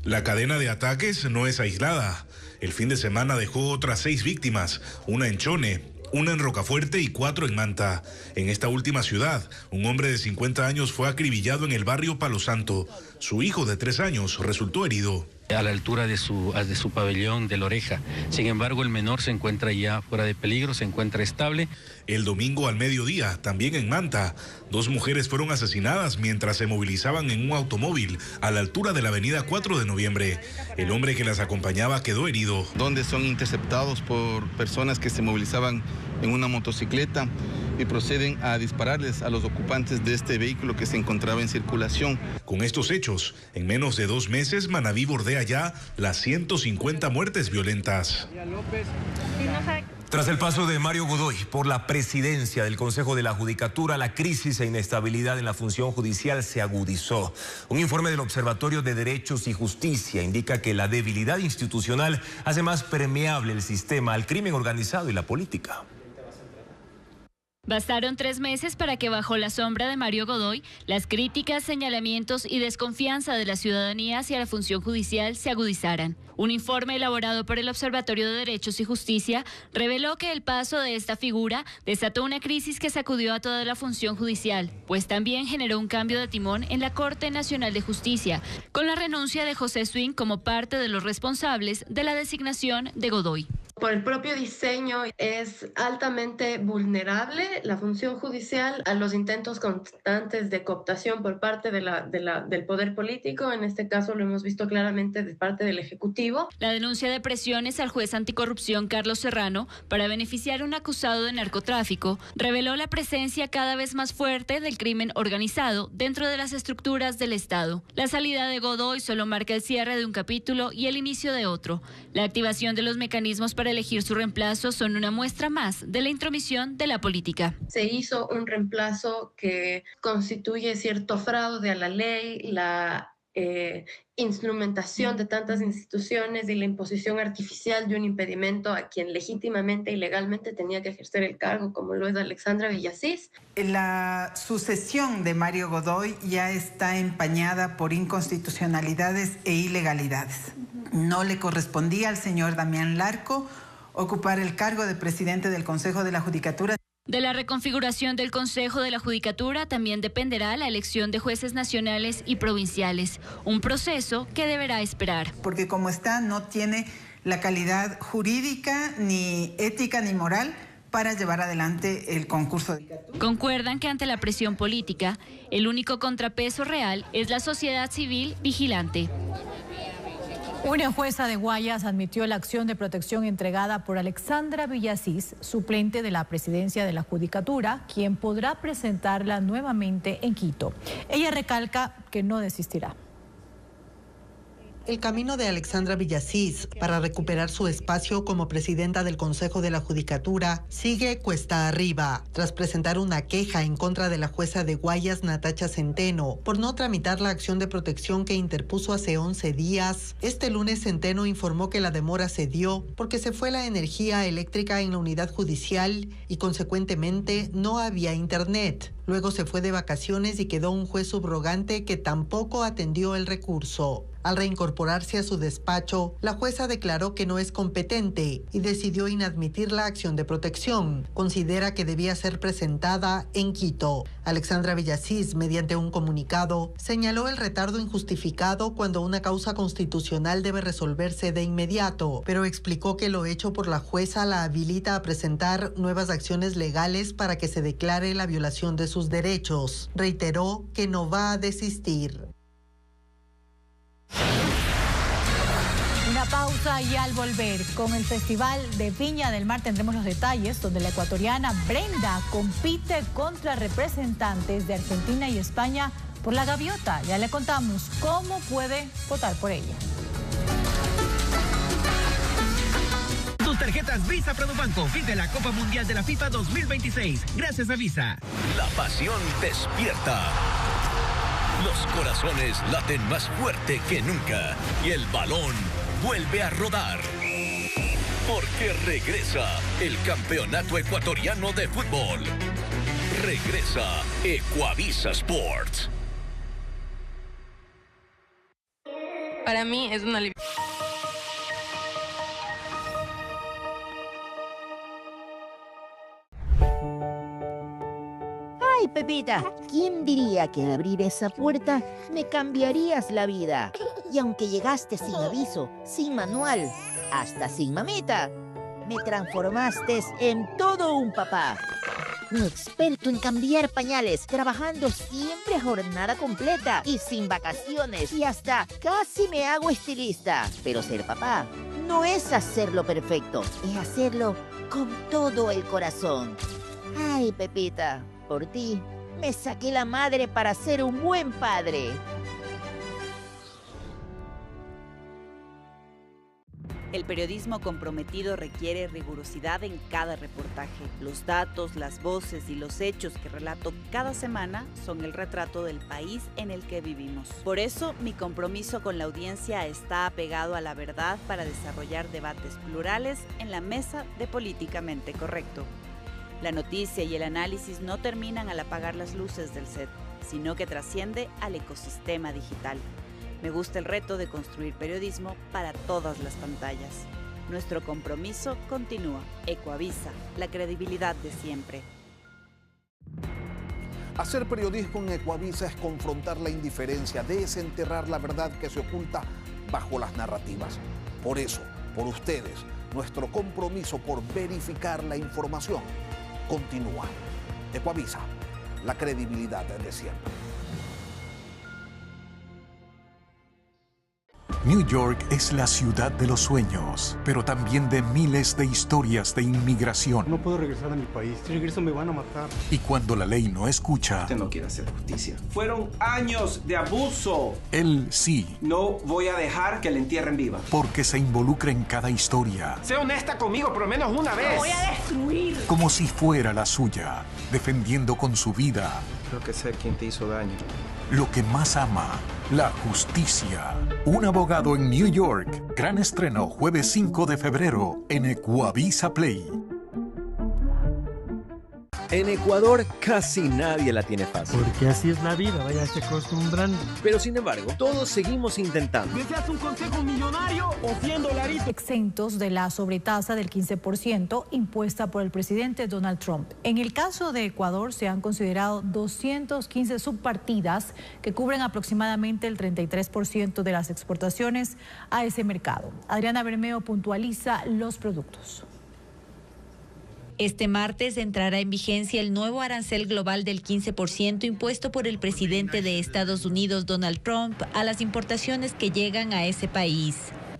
La cadena de ataques no es aislada. El fin de semana dejó otras 6 víctimas, una en Chone, una en Rocafuerte y 4 en Manta. En esta última ciudad, un hombre de 50 años fue acribillado en el barrio Palo Santo. Su hijo de 3 años resultó herido. A la altura de su pabellón de La Oreja. Sin embargo, el menor se encuentra ya fuera de peligro, se encuentra estable. El domingo al mediodía, también en Manta, 2 mujeres fueron asesinadas mientras se movilizaban en un automóvil a la altura de la avenida 4 de noviembre. El hombre que las acompañaba quedó herido. Donde son interceptados por personas que se movilizaban en una motocicleta y proceden a dispararles a los ocupantes de este vehículo que se encontraba en circulación. Con estos hechos, en menos de 2 meses, Manabí bordea ya las 150 muertes violentas. Tras el paso de Mario Godoy por la presidencia del Consejo de la Judicatura, la crisis e inestabilidad en la función judicial se agudizó. Un informe del Observatorio de Derechos y Justicia indica que la debilidad institucional hace más permeable el sistema al crimen organizado y la política. Bastaron 3 meses para que bajo la sombra de Mario Godoy, las críticas, señalamientos y desconfianza de la ciudadanía hacia la función judicial se agudizaran. Un informe elaborado por el Observatorio de Derechos y Justicia reveló que el paso de esta figura desató una crisis que sacudió a toda la función judicial, pues también generó un cambio de timón en la Corte Nacional de Justicia, con la renuncia de José Swing como parte de los responsables de la designación de Godoy. Por el propio diseño es altamente vulnerable la función judicial a los intentos constantes de cooptación por parte del poder político. En este caso lo hemos visto claramente de parte del Ejecutivo. La denuncia de presiones al juez anticorrupción Carlos Serrano para beneficiar a un acusado de narcotráfico reveló la presencia cada vez más fuerte del crimen organizado dentro de las estructuras del Estado. La salida de Godoy solo marca el cierre de un capítulo y el inicio de otro. La activación de los mecanismos para elegir su reemplazo son una muestra más de la intromisión de la política. Se hizo un reemplazo que constituye cierto fraude a la ley, la instrumentación de tantas instituciones y la imposición artificial de un impedimento a quien legítimamente y legalmente tenía que ejercer el cargo, como lo es Alexandra Villasís. La sucesión de Mario Godoy ya está empañada por inconstitucionalidades e ilegalidades. No le correspondía al señor Damián Larco ocupar el cargo de presidente del Consejo de la Judicatura. De la reconfiguración del Consejo de la Judicatura también dependerá la elección de jueces nacionales y provinciales, un proceso que deberá esperar. Porque como está, no tiene la calidad jurídica, ni ética, ni moral para llevar adelante el concurso. Concuerdan que ante la presión política, el único contrapeso real es la sociedad civil vigilante. Una jueza de Guayas admitió la acción de protección entregada por Alexandra Villasís, suplente de la presidencia de la Judicatura, quien podrá presentarla nuevamente en Quito. Ella recalca que no desistirá. El camino de Alexandra Villasís para recuperar su espacio como presidenta del Consejo de la Judicatura sigue cuesta arriba, tras presentar una queja en contra de la jueza de Guayas, Natacha Centeno, por no tramitar la acción de protección que interpuso hace 11 días. Este lunes Centeno informó que la demora se dio porque se fue la energía eléctrica en la unidad judicial y consecuentemente no había internet. Luego se fue de vacaciones y quedó un juez subrogante que tampoco atendió el recurso. Al reincorporarse a su despacho, la jueza declaró que no es competente y decidió inadmitir la acción de protección. Considera que debía ser presentada en Quito. Alexandra Villasís, mediante un comunicado, señaló el retardo injustificado cuando una causa constitucional debe resolverse de inmediato, pero explicó que lo hecho por la jueza la habilita a presentar nuevas acciones legales para que se declare la violación de sus derechos. Reiteró que no va a desistir. Una Una pausa y al volver, con el Festival de Viña del Mar tendremos los detalles, donde la ecuatoriana Brenda compite contra representantes de Argentina y España por la gaviota. Ya le contamos cómo puede votar por ella. Tus tarjetas Visa Produbanco. Vive la Copa Mundial de la FIFA 2026. Gracias a Visa. La pasión despierta. Los corazones laten más fuerte que nunca. Y el balón vuelve a rodar. Porque regresa el Campeonato Ecuatoriano de Fútbol. Regresa Ecuavisa Sports. Para mí es una Ay, Pepita, ¿quién diría que al abrir esa puerta me cambiarías la vida? Y aunque llegaste sin aviso, sin manual, hasta sin mamita, me transformaste en todo un papá. Un experto en cambiar pañales, trabajando siempre a jornada completa y sin vacaciones. Y hasta casi me hago estilista. Pero ser papá no es hacerlo perfecto, es hacerlo con todo el corazón. Ay, Pepita, por ti me saqué la madre para ser un buen padre. El periodismo comprometido requiere rigurosidad en cada reportaje. Los datos, las voces y los hechos que relato cada semana son el retrato del país en el que vivimos. Por eso, mi compromiso con la audiencia está apegado a la verdad para desarrollar debates plurales en la mesa de Políticamente Correcto. La noticia y el análisis no terminan al apagar las luces del set, sino que trasciende al ecosistema digital. Me gusta el reto de construir periodismo para todas las pantallas. Nuestro compromiso continúa. Ecuavisa, la credibilidad de siempre. Hacer periodismo en Ecuavisa es confrontar la indiferencia, desenterrar la verdad que se oculta bajo las narrativas. Por eso, por ustedes, nuestro compromiso por verificar la información continúa. Ecuavisa, la credibilidad de siempre. New York es la ciudad de los sueños, pero también de miles de historias de inmigración. No puedo regresar a mi país. Si regreso me van a matar. Y cuando la ley no escucha... Usted no quiere hacer justicia. Fueron años de abuso. Él sí. No voy a dejar que la entierren viva. Porque se involucra en cada historia. Sé honesta conmigo por lo menos una vez. ¡Voy a destruir! Como si fuera la suya, defendiendo con su vida. Creo que sé quién te hizo daño. Lo que más ama, la justicia. Un abogado en New York. Gran estreno jueves 5 de febrero en Ecuavisa Play. En Ecuador casi nadie la tiene fácil. Porque así es la vida, váyase acostumbrando. Pero sin embargo, todos seguimos intentando. ¿Deseas un consejo millonario o $100? Exentos de la sobretasa del 15% impuesta por el presidente Donald Trump. En el caso de Ecuador se han considerado 215 subpartidas que cubren aproximadamente el 33% de las exportaciones a ese mercado. Adriana Bermeo puntualiza los productos. Este martes entrará en vigencia el nuevo arancel global del 15% impuesto por el presidente de Estados Unidos, Donald Trump, a las importaciones que llegan a ese país.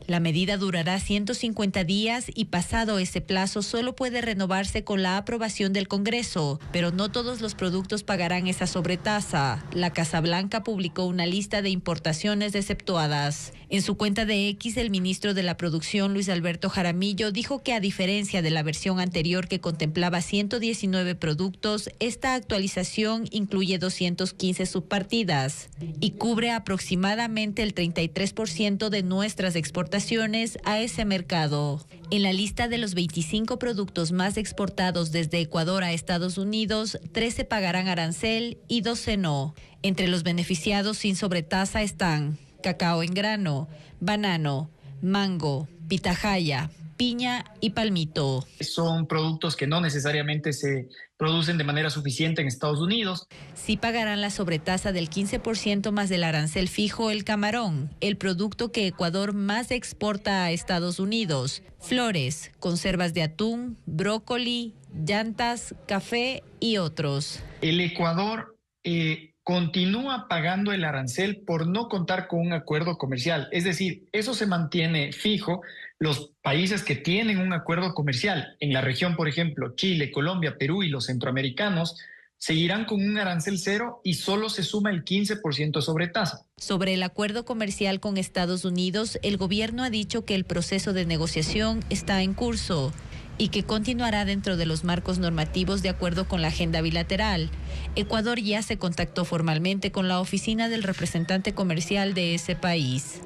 La medida durará 150 días y pasado ese plazo solo puede renovarse con la aprobación del Congreso, pero no todos los productos pagarán esa sobretasa. La Casa Blanca publicó una lista de importaciones exceptuadas. En su cuenta de X, el ministro de la Producción, Luis Alberto Jaramillo, dijo que a diferencia de la versión anterior que contemplaba 119 productos, esta actualización incluye 215 subpartidas y cubre aproximadamente el 33% de nuestras exportaciones a ese mercado. En la lista de los 25 productos más exportados desde Ecuador a Estados Unidos, 13 pagarán arancel y 12 no. Entre los beneficiados sin sobretasa están cacao en grano, banano, mango, pitahaya, piña y palmito. Son productos que no necesariamente se producen de manera suficiente en Estados Unidos. Sí pagarán la sobretasa del 15% más del arancel fijo el camarón, el producto que Ecuador más exporta a Estados Unidos, flores, conservas de atún, brócoli, llantas, café y otros. El Ecuador continúa pagando el arancel por no contar con un acuerdo comercial. Es decir, eso se mantiene fijo. Los países que tienen un acuerdo comercial en la región, por ejemplo, Chile, Colombia, Perú y los centroamericanos, seguirán con un arancel cero y solo se suma el 15% sobre tasa. Sobre el acuerdo comercial con Estados Unidos, el gobierno ha dicho que el proceso de negociación está en curso y que continuará dentro de los marcos normativos de acuerdo con la agenda bilateral. Ecuador ya se contactó formalmente con la oficina del representante comercial de ese país.